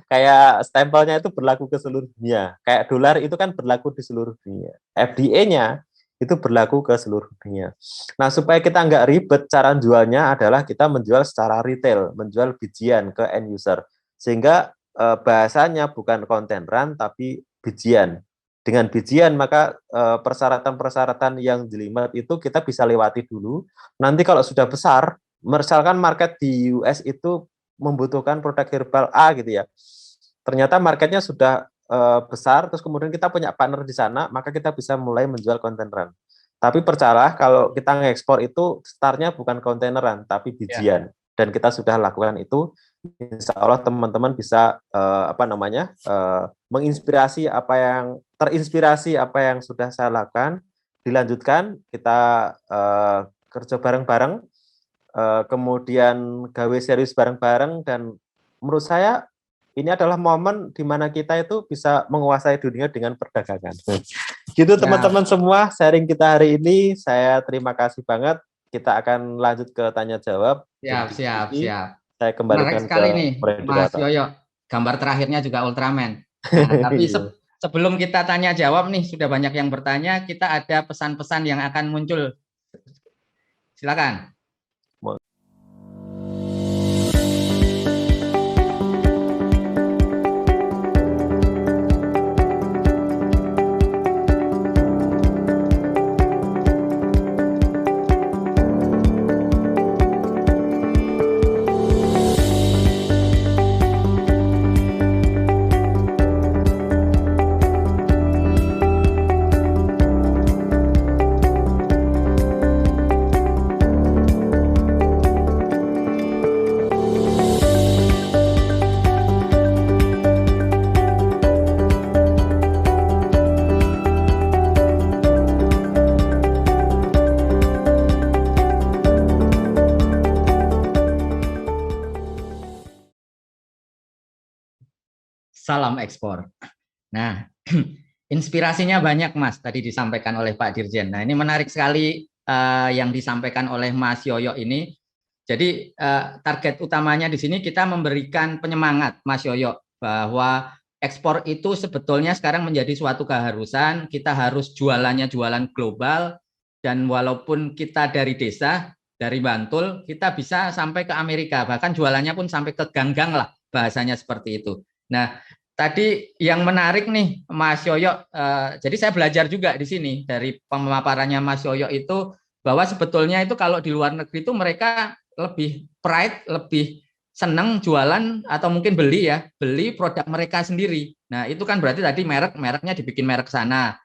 Kayak stempelnya itu berlaku ke seluruh dunia. Kayak dolar itu kan berlaku di seluruh dunia. FDA-nya itu berlaku ke seluruh dunia. Nah, supaya kita nggak ribet, cara jualnya adalah kita menjual secara retail, menjual bijian ke end user. Sehingga bahasanya bukan konten run, tapi bijian. Dengan bijian, maka persyaratan-persyaratan yang jelimet itu kita bisa lewati dulu. Nanti kalau sudah besar, misalkan market di US itu membutuhkan produk herbal A gitu ya. Ternyata marketnya sudah besar, terus kemudian kita punya partner di sana, maka kita bisa mulai menjual konteneran. Tapi percayalah, kalau kita ngekspor itu startnya bukan konteneran, tapi bijian. Dan kita sudah lakukan itu. Insya Allah teman-teman bisa menginspirasi terinspirasi apa yang sudah saya lakukan, dilanjutkan, kita kerja bareng-bareng, kemudian gawe serius bareng-bareng, dan menurut saya ini adalah momen di mana kita itu bisa menguasai dunia dengan perdagangan. Gitu teman-teman semua, sharing kita hari ini, saya terima kasih banget. Kita akan lanjut ke tanya jawab. Siap. Saya kembalikan menarik sekali ke nih, Mas Yoyo. Gambar terakhirnya juga Ultraman. Nah, tapi sebelum kita tanya jawab nih, sudah banyak yang bertanya, kita ada pesan-pesan yang akan muncul. Silakan. Salam ekspor. Nah, inspirasinya banyak, Mas, tadi disampaikan oleh Pak Dirjen. Nah, ini menarik sekali yang disampaikan oleh Mas Yoyo ini. Jadi target utamanya di sini kita memberikan penyemangat, Mas Yoyo, bahwa ekspor itu sebetulnya sekarang menjadi suatu keharusan. Kita harus jualannya jualan global, dan walaupun kita dari desa, dari Bantul, kita bisa sampai ke Amerika, bahkan jualannya pun sampai ke ganggang lah, bahasanya seperti itu. Nah, tadi yang menarik nih, Mas Yoyo, jadi saya belajar juga di sini dari pemaparannya Mas Yoyo itu, bahwa sebetulnya itu kalau di luar negeri itu mereka lebih pride, lebih senang jualan atau mungkin beli produk mereka sendiri. Nah, itu kan berarti tadi mereknya dibikin merek sana.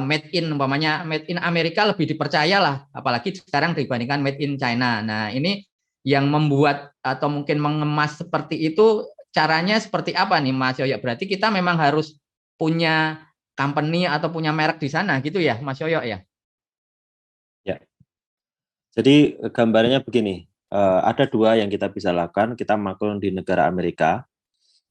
Made in, umpamanya made in Amerika lebih dipercaya lah, apalagi sekarang dibandingkan made in China. Nah, ini yang membuat atau mungkin mengemas seperti itu, caranya seperti apa nih, Mas Yoyo? Berarti kita memang harus punya company atau punya merek di sana gitu ya, Mas Yoyo ya? Ya. Jadi gambarnya begini, ada dua yang kita bisa lakukan. Kita maklun di negara Amerika,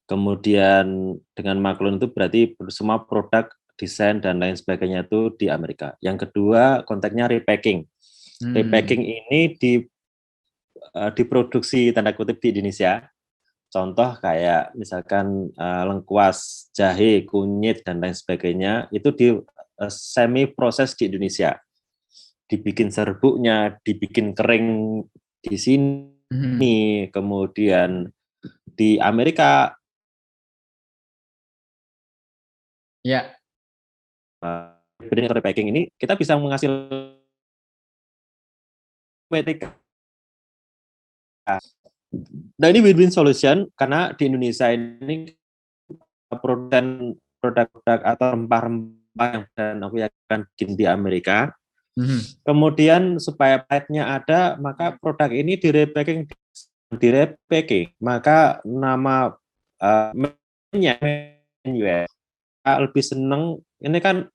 kemudian dengan maklun itu berarti semua produk, desain dan lain sebagainya itu di Amerika. Yang kedua konteksnya repacking. Repacking ini diproduksi tanda kutip di Indonesia. Contoh kayak misalkan lengkuas, jahe, kunyit dan lain sebagainya itu di semi proses di Indonesia. Dibikin serbuknya, dibikin kering di sini, kemudian di Amerika Ya. repacking ini kita bisa menghasilkan WTK. Nah ini win-win solution karena di Indonesia ini produk-produk atau rempah-rempah yang aku akan bikin di Amerika. Kemudian supaya pride-nya ada, maka produk ini direpacking, maka nama menu US lebih seneng. Ini kan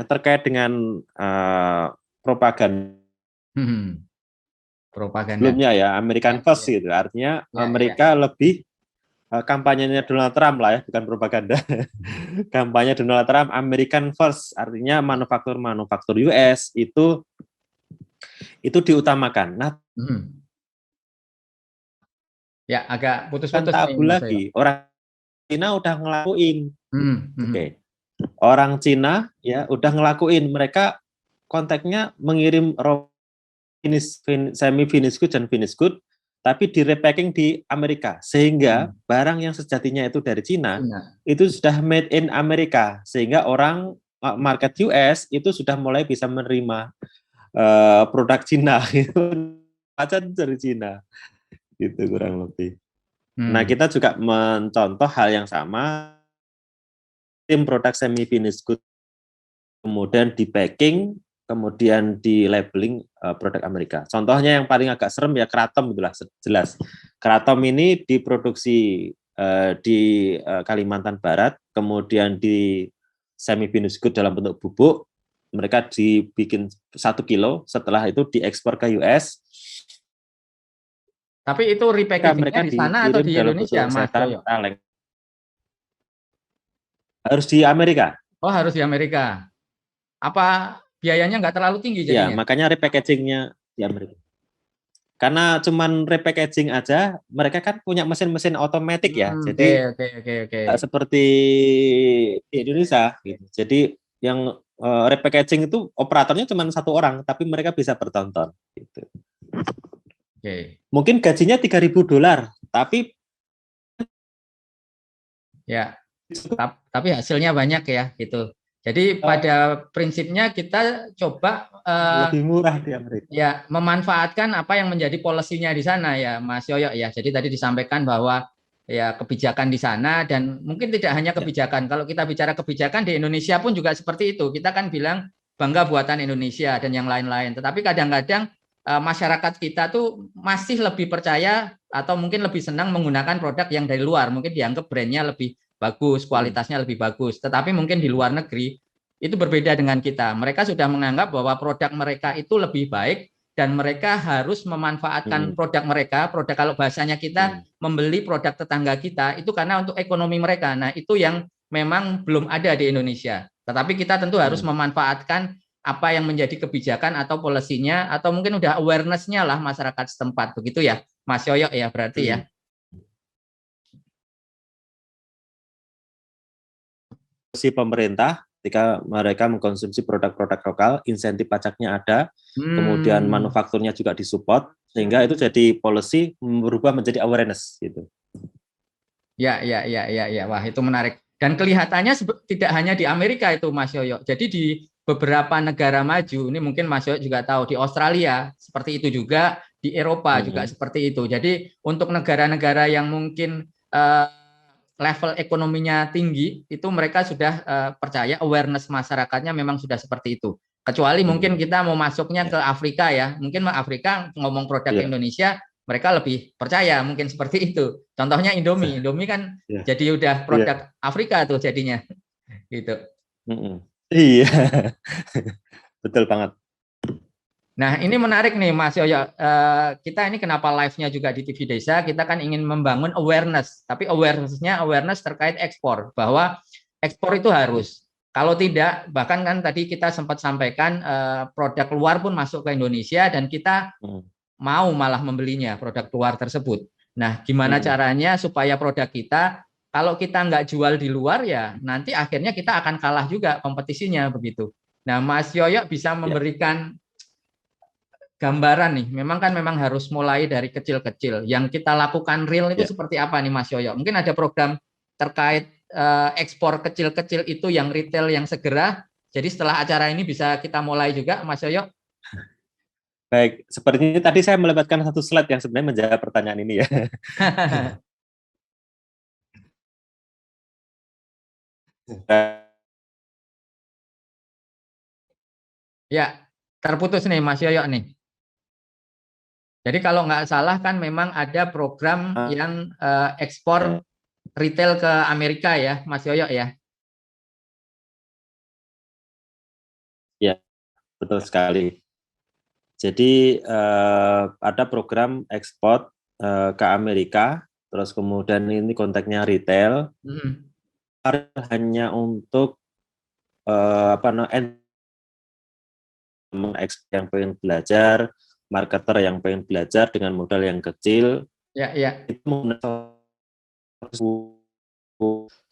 terkait dengan propaganda. Sebelumnya ya American First gitu, artinya mereka lebih kampanyenya Donald Trump lah ya, bukan propaganda. Kampanye Donald Trump American First, artinya manufaktur US itu diutamakan. Nah, ya agak putus-putus kan tabu lagi. Orang Cina udah ngelakuin. Oke. Orang Cina ya udah ngelakuin, mereka konteksnya mengirim semi finish good dan finish good tapi di repacking di Amerika, sehingga barang yang sejatinya itu dari Cina itu sudah made in Amerika, sehingga orang market US itu sudah mulai bisa menerima produk Cina itu aja dari Cina gitu kurang lebih. Nah kita juga mencontoh hal yang sama, tim produk semi finish good kemudian di packing, kemudian di labeling produk Amerika. Contohnya yang paling agak serem ya Kratom, itulah jelas. Kratom ini diproduksi di Kalimantan Barat, kemudian di semi finished good dalam bentuk bubuk. Mereka dibikin 1 kilo, setelah itu diekspor ke US. Tapi itu repackagingnya di sana atau di Indonesia, Mas Yoyo? Harus di Amerika. Oh, harus di Amerika. Apa biayanya nggak terlalu tinggi jadinya? Ya, makanya repackagingnya di Amerika. Karena cuman repackaging aja, mereka kan punya mesin-mesin otomatis ya. Jadi seperti di Indonesia gitu. Jadi yang repackaging itu operatornya cuma 1 orang, tapi mereka bisa bertonton gitu. Mungkin gajinya $3.000, tapi ya. Tapi hasilnya banyak ya gitu. Jadi pada prinsipnya kita coba lebih murah di Amerika. Ya, memanfaatkan apa yang menjadi polisinya di sana ya, Mas Yoyo ya. Jadi tadi disampaikan bahwa ya kebijakan di sana, dan mungkin tidak hanya kebijakan. Kalau kita bicara kebijakan di Indonesia pun juga seperti itu. Kita kan bilang bangga buatan Indonesia dan yang lain-lain. Tetapi kadang-kadang masyarakat kita tuh masih lebih percaya atau mungkin lebih senang menggunakan produk yang dari luar. Mungkin dianggap brandnya lebih bagus, kualitasnya lebih bagus. Tetapi mungkin di luar negeri itu berbeda dengan kita. Mereka sudah menganggap bahwa produk mereka itu lebih baik dan mereka harus memanfaatkan produk mereka. Produk, kalau bahasanya kita membeli produk tetangga kita itu karena untuk ekonomi mereka. Nah, itu yang memang belum ada di Indonesia. Tetapi kita tentu harus memanfaatkan apa yang menjadi kebijakan atau polisinya, atau mungkin udah awareness-nya lah masyarakat setempat. Begitu ya, Mas Yoyo ya berarti ya. Si pemerintah ketika mereka mengkonsumsi produk-produk lokal, insentif pajaknya ada, kemudian manufakturnya juga disupport, sehingga itu jadi policy berubah menjadi awareness gitu. Ya. Wah, itu menarik. Dan kelihatannya tidak hanya di Amerika itu, Mas Yoyo. Jadi di beberapa negara maju, ini mungkin Mas Yoyo juga tahu, di Australia seperti itu juga, di Eropa juga seperti itu. Jadi untuk negara-negara yang mungkin level ekonominya tinggi, itu mereka sudah percaya, awareness masyarakatnya memang sudah seperti itu. Kecuali mungkin kita mau masuknya ke Afrika ya, mungkin Afrika ngomong produk Indonesia, mereka lebih percaya, mungkin seperti itu. Contohnya Indomie kan jadi udah produk Afrika tuh jadinya. gitu. Iya, betul banget. Nah, ini menarik nih Mas Yoyo. Kita ini kenapa live-nya juga di TV Desa, kita kan ingin membangun awareness, tapi awareness terkait ekspor, bahwa ekspor itu harus. Kalau tidak, bahkan kan tadi kita sempat sampaikan produk luar pun masuk ke Indonesia dan kita mau malah membelinya produk luar tersebut. Nah, gimana caranya supaya produk kita, kalau kita nggak jual di luar ya nanti akhirnya kita akan kalah juga kompetisinya begitu. Nah, Mas Yoyo bisa memberikan gambaran nih, memang harus mulai dari kecil-kecil. Yang kita lakukan real itu seperti apa nih Mas Yoyo? Mungkin ada program terkait ekspor kecil-kecil itu yang retail yang segera. Jadi setelah acara ini bisa kita mulai juga Mas Yoyo. Baik, sepertinya tadi saya melewatkan satu slide yang sebenarnya menjawab pertanyaan ini ya. Ya, terputus nih Mas Yoyo nih. Jadi kalau nggak salah kan memang ada program yang ekspor retail ke Amerika ya, Mas Yoyo ya? Ya, betul sekali. Jadi ada program ekspor ke Amerika, terus kemudian ini konteksnya retail, hanya untuk yang pengen belajar, marketer yang pengen belajar dengan modal yang kecil, itu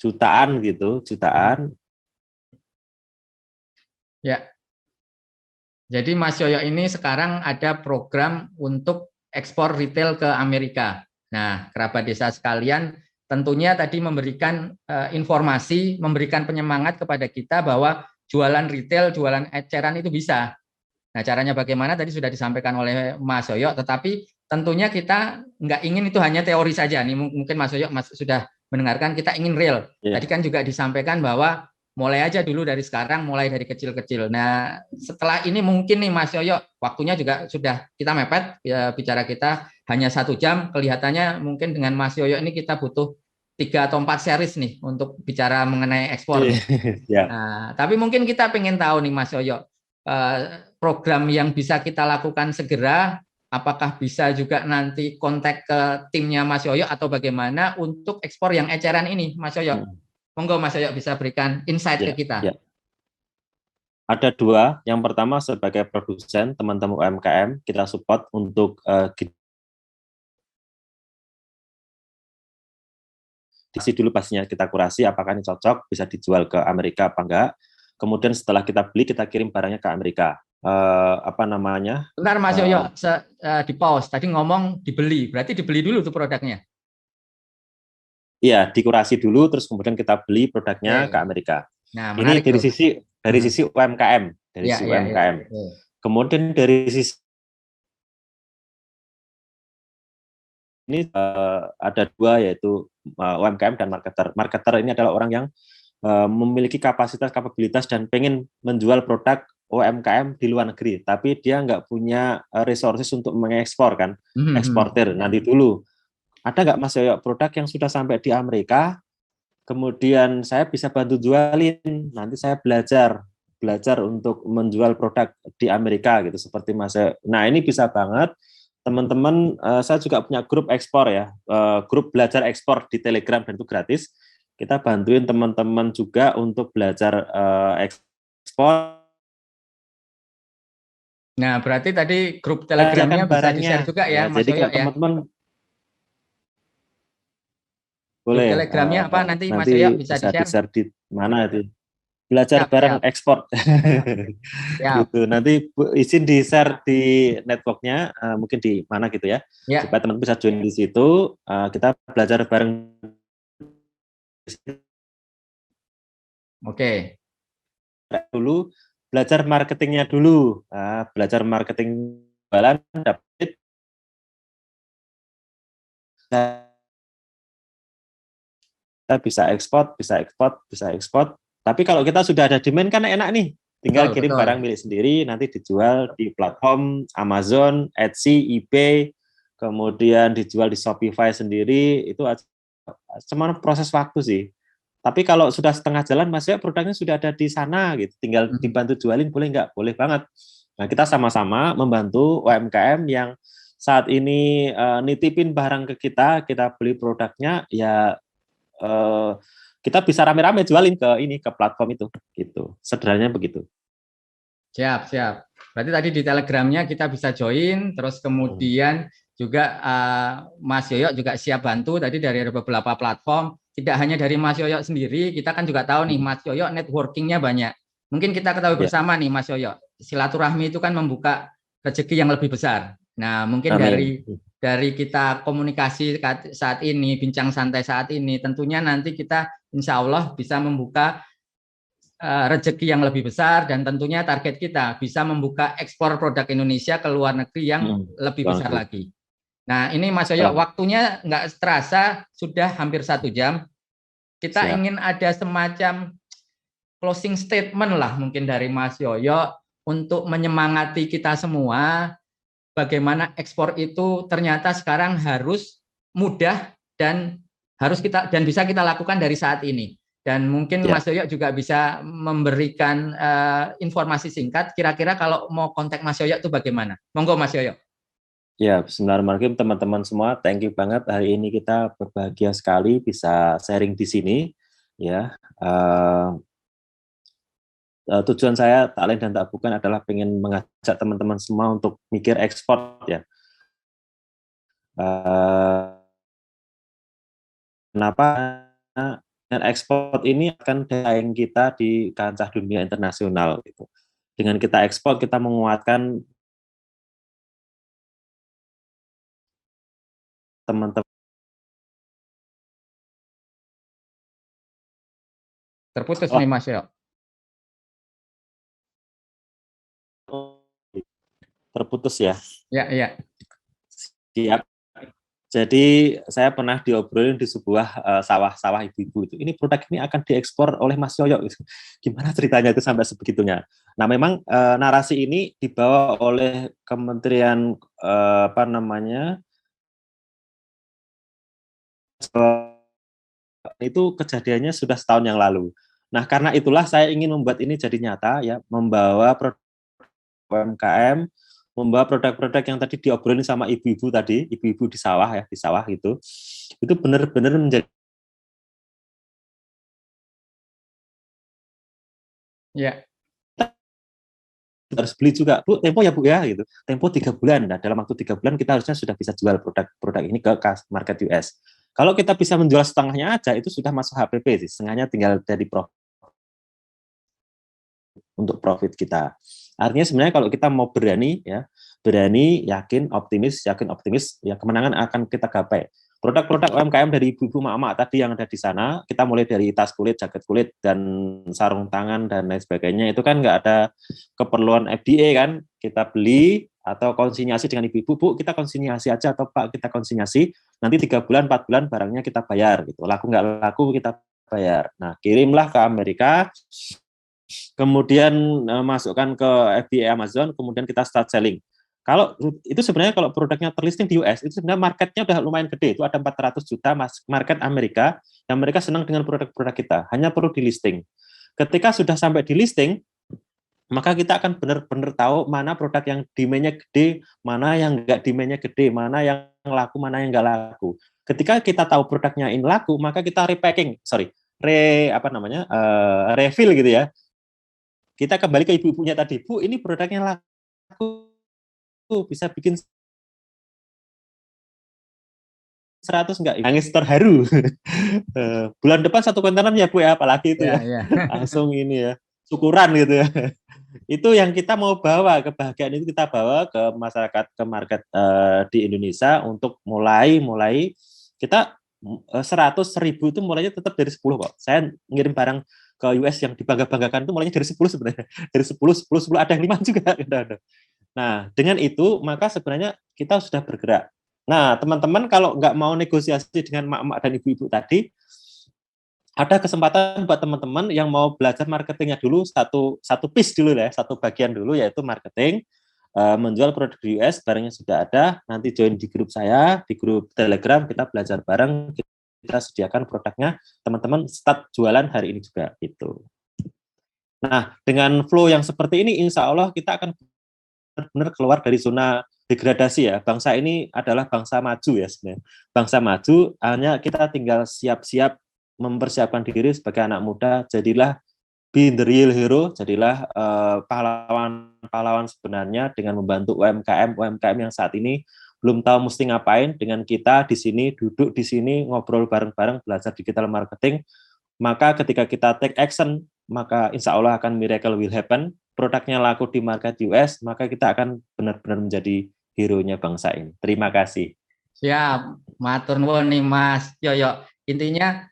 jutaan gitu, jutaan. Ya. Jadi Mas Yoyo ini sekarang ada program untuk ekspor retail ke Amerika. Nah, kerabat desa sekalian, tentunya tadi memberikan informasi, memberikan penyemangat kepada kita bahwa jualan retail, jualan eceran itu bisa. Nah, caranya bagaimana tadi sudah disampaikan oleh Mas Yoyo, tetapi tentunya kita nggak ingin itu hanya teori saja. Nih mungkin Mas Yoyo sudah mendengarkan, kita ingin real. Tadi kan juga disampaikan bahwa mulai aja dulu dari sekarang, mulai dari kecil-kecil. Nah, setelah ini mungkin nih Mas Yoyo, waktunya juga sudah kita mepet, ya, bicara kita hanya 1 jam, kelihatannya mungkin dengan Mas Yoyo ini kita butuh 3 atau 4 series nih untuk bicara mengenai ekspor nih. Nah, tapi mungkin kita pengen tahu nih Mas Yoyo, program yang bisa kita lakukan segera, apakah bisa juga nanti kontak ke timnya Mas Yoyo atau bagaimana untuk ekspor yang eceran ini, Mas Yoyo? Monggo Mas Yoyo bisa berikan insight ke kita. Ada 2. Yang pertama sebagai produsen, teman-teman UMKM kita support untuk dulu pastinya kita kurasi apakah ini cocok, bisa dijual ke Amerika apa enggak. Kemudian setelah kita beli, kita kirim barangnya ke Amerika. Bentar Mas Yoyo, di pause. Tadi ngomong dibeli, berarti dibeli dulu tuh produknya? Iya, dikurasi dulu, terus kemudian kita beli produknya ke Amerika. Nah, ini dari sisi UMKM, UMKM. Kemudian dari sisi ini ada 2, yaitu UMKM dan marketer. Marketer ini adalah orang yang memiliki kapabilitas dan pengen menjual produk UMKM di luar negeri, tapi dia nggak punya resources untuk mengekspor kan, eksportir. Nanti dulu, ada nggak Mas Yoyo produk yang sudah sampai di Amerika, kemudian saya bisa bantu jualin, nanti saya belajar untuk menjual produk di Amerika gitu, seperti Mas Yoyo. Nah, ini bisa banget teman-teman, saya juga punya grup ekspor ya, grup belajar ekspor di Telegram dan itu gratis. Kita bantuin teman-teman juga untuk belajar ekspor. Nah, berarti tadi grup Telegramnya bisa di-share juga ya, Mas Yoyo ya? Teman-teman boleh. Grup Telegramnya apa nanti Mas Yoyo bisa di-share di mana itu? Belajar bareng ekspor. Gitu. Nanti izin di-share di networknya, mungkin di mana gitu ya, supaya teman-teman bisa join di situ. Kita belajar bareng. Oke. Dulu belajar marketingnya dulu, belajar marketing jualan, dapat kita bisa ekspor. Tapi kalau kita sudah ada demand kan enak nih, tinggal kirim barang milik sendiri, nanti dijual di platform Amazon, Etsy, eBay, kemudian dijual di Shopify sendiri. Itu cuma proses waktu sih. Tapi kalau sudah setengah jalan, Mas ya produknya sudah ada di sana gitu, tinggal dibantu jualin boleh nggak? Boleh banget. Nah, kita sama-sama membantu UMKM yang saat ini nitipin barang ke kita beli produknya, ya kita bisa rame-rame jualin ke platform itu, gitu. Sederhananya begitu. Siap, siap. Berarti tadi di Telegramnya kita bisa join, terus kemudian juga Mas Yoyo juga siap bantu tadi dari beberapa platform. Tidak hanya dari Mas Yoyo sendiri, kita kan juga tahu nih Mas Yoyo networkingnya banyak. Mungkin kita ketahui bersama nih Mas Yoyo, silaturahmi itu kan membuka rezeki yang lebih besar. Nah, mungkin dari kita komunikasi saat ini, bincang santai saat ini, tentunya nanti kita insya Allah bisa membuka rezeki yang lebih besar, dan tentunya target kita bisa membuka ekspor produk Indonesia ke luar negeri yang lebih besar lagi. Nah, ini Mas Yoyo, waktunya nggak terasa sudah hampir 1 jam. Kita ingin ada semacam closing statement lah mungkin dari Mas Yoyo untuk menyemangati kita semua bagaimana ekspor itu ternyata sekarang harus mudah dan bisa kita lakukan dari saat ini. Dan mungkin Mas Yoyo juga bisa memberikan informasi singkat kira-kira kalau mau kontak Mas Yoyo itu bagaimana. Monggo Mas Yoyo. Ya, bismillahirrahmanirrahim teman-teman semua, thank you banget, hari ini kita berbahagia sekali bisa sharing di sini ya. Tujuan saya Tak Lain dan Tak Bukan adalah pengen mengajak teman-teman semua untuk mikir ekspor ya. Kenapa? Dan ekspor ini akan daing kita di kancah dunia internasional gitu. Dengan kita ekspor, kita menguatkan teman-teman. Terputus nih Mas Yoyo. Terputus ya? Ya, iya. Siap. Jadi saya pernah diobrolin di sebuah sawah-sawah ibu-ibu itu. Ini produk ini akan diekspor oleh Mas Yoyo. Gimana ceritanya itu sampai sebegitunya? Nah, memang narasi ini dibawa oleh Kementerian itu kejadiannya sudah setahun yang lalu. Nah, karena itulah saya ingin membuat ini jadi nyata ya, membawa produk UMKM, membawa produk-produk yang tadi diobrolin sama ibu-ibu tadi, ibu-ibu di sawah ya, di sawah itu benar-benar menjadi ya. Harus beli juga, Bu, tempo ya Bu ya gitu. Tempo 3 bulan. Nah, dalam waktu 3 bulan kita harusnya sudah bisa jual produk-produk ini ke market US. Kalau kita bisa menjual setengahnya aja itu sudah masuk HPP sih. Setengahnya tinggal dari untuk profit kita. Artinya sebenarnya kalau kita mau berani ya, berani, yakin, optimis, ya kemenangan akan kita gapai. Produk-produk UMKM dari ibu-ibu mak-mak tadi yang ada di sana, kita mulai dari tas kulit, jaket kulit, dan sarung tangan, dan lain sebagainya, itu kan nggak ada keperluan FDA kan, kita beli, atau konsinyasi dengan ibu-ibu, Bu, kita konsinyasi aja, atau Pak, kita konsinyasi, nanti 3 bulan, 4 bulan barangnya kita bayar, gitu. Laku nggak laku, kita bayar. Nah, kirimlah ke Amerika, kemudian masukkan ke FBA Amazon, kemudian kita start selling. Kalau itu sebenarnya kalau produknya terlisting di US, itu sebenarnya marketnya udah lumayan gede, itu ada 400 juta market Amerika, yang mereka senang dengan produk-produk kita, hanya perlu di listing. Ketika sudah sampai di listing, maka kita akan benar-benar tahu mana produk yang demand-nya gede, mana yang nggak demand-nya gede, mana yang laku, mana yang nggak laku. Ketika kita tahu produknya ini laku, maka kita refill gitu ya. Kita kembali ke ibu-ibunya tadi, Bu, ini produknya laku, bisa bikin 100 enggak? Nangis terharu. Bulan depan 1 kontainer ya Bu ya, apalagi itu ya. Langsung ini ya, syukuran gitu ya. Itu yang kita mau bawa, kebahagiaan itu kita bawa ke masyarakat, ke market di Indonesia untuk mulai kita 100.000 itu mulainya tetap dari 10 kok. Saya ngirim barang ke US yang dibangga-banggakan itu mulainya dari 10 sebenarnya. Dari 10 ada yang 5 juga. Nah, dengan itu maka sebenarnya kita sudah bergerak. Nah, teman-teman kalau nggak mau negosiasi dengan mak-mak dan ibu-ibu tadi, ada kesempatan buat teman-teman yang mau belajar marketingnya dulu, satu piece dulu ya, satu bagian dulu, yaitu marketing, menjual produk di US, barangnya sudah ada, nanti join di grup saya, di grup Telegram, kita belajar bareng, kita sediakan produknya, teman-teman start jualan hari ini juga gitu. Nah, dengan flow yang seperti ini, insya Allah kita akan benar-benar keluar dari zona degradasi ya. Bangsa ini adalah bangsa maju ya sebenarnya. Bangsa maju, hanya kita tinggal siap-siap mempersiapkan diri sebagai anak muda, jadilah be the real hero, jadilah pahlawan-pahlawan sebenarnya dengan membantu UMKM yang saat ini belum tahu mesti ngapain. Dengan kita di sini, duduk di sini, ngobrol bareng-bareng, belajar digital marketing, maka ketika kita take action, maka insya Allah akan miracle will happen, produknya laku di market US, maka kita akan benar-benar menjadi hero-nya bangsa ini. Terima kasih. Siap, matur nuwun nih Mas Yoyo. Intinya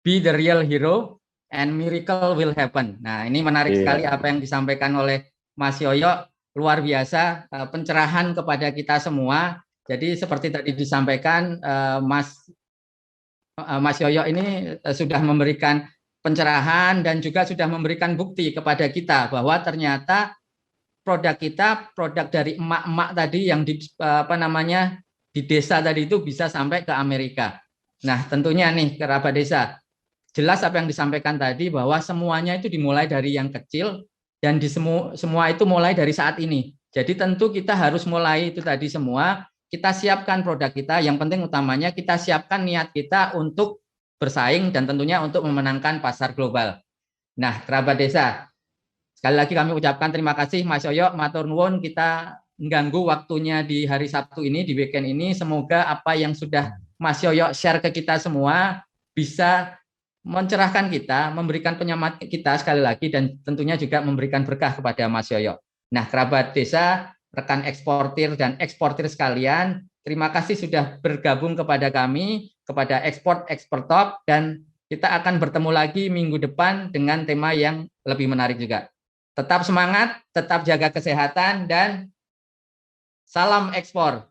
be the real hero and miracle will happen. Nah, ini menarik sekali apa yang disampaikan oleh Mas Yoyo, luar biasa pencerahan kepada kita semua. Jadi seperti tadi disampaikan Mas Yoyo ini sudah memberikan pencerahan dan juga sudah memberikan bukti kepada kita bahwa ternyata produk kita, produk dari emak-emak tadi yang di desa tadi itu bisa sampai ke Amerika. Nah, tentunya nih kerabat desa, jelas apa yang disampaikan tadi bahwa semuanya itu dimulai dari yang kecil dan semua itu mulai dari saat ini. Jadi tentu kita harus mulai itu tadi semua, kita siapkan produk kita, yang penting utamanya kita siapkan niat kita untuk bersaing dan tentunya untuk memenangkan pasar global. Nah, kerabat desa, sekali lagi kami ucapkan terima kasih Mas Yoyo, matur nuwun, kita mengganggu waktunya di hari Sabtu ini, di weekend ini. Semoga apa yang sudah Mas Yoyo share ke kita semua bisa mencerahkan kita, memberikan penyemangat kita sekali lagi, dan tentunya juga memberikan berkah kepada Mas Yoyo. Nah, kerabat desa, rekan eksportir dan eksportir sekalian, terima kasih sudah bergabung kepada kami, kepada Export Talk, dan kita akan bertemu lagi minggu depan dengan tema yang lebih menarik juga. Tetap semangat, tetap jaga kesehatan, dan salam ekspor.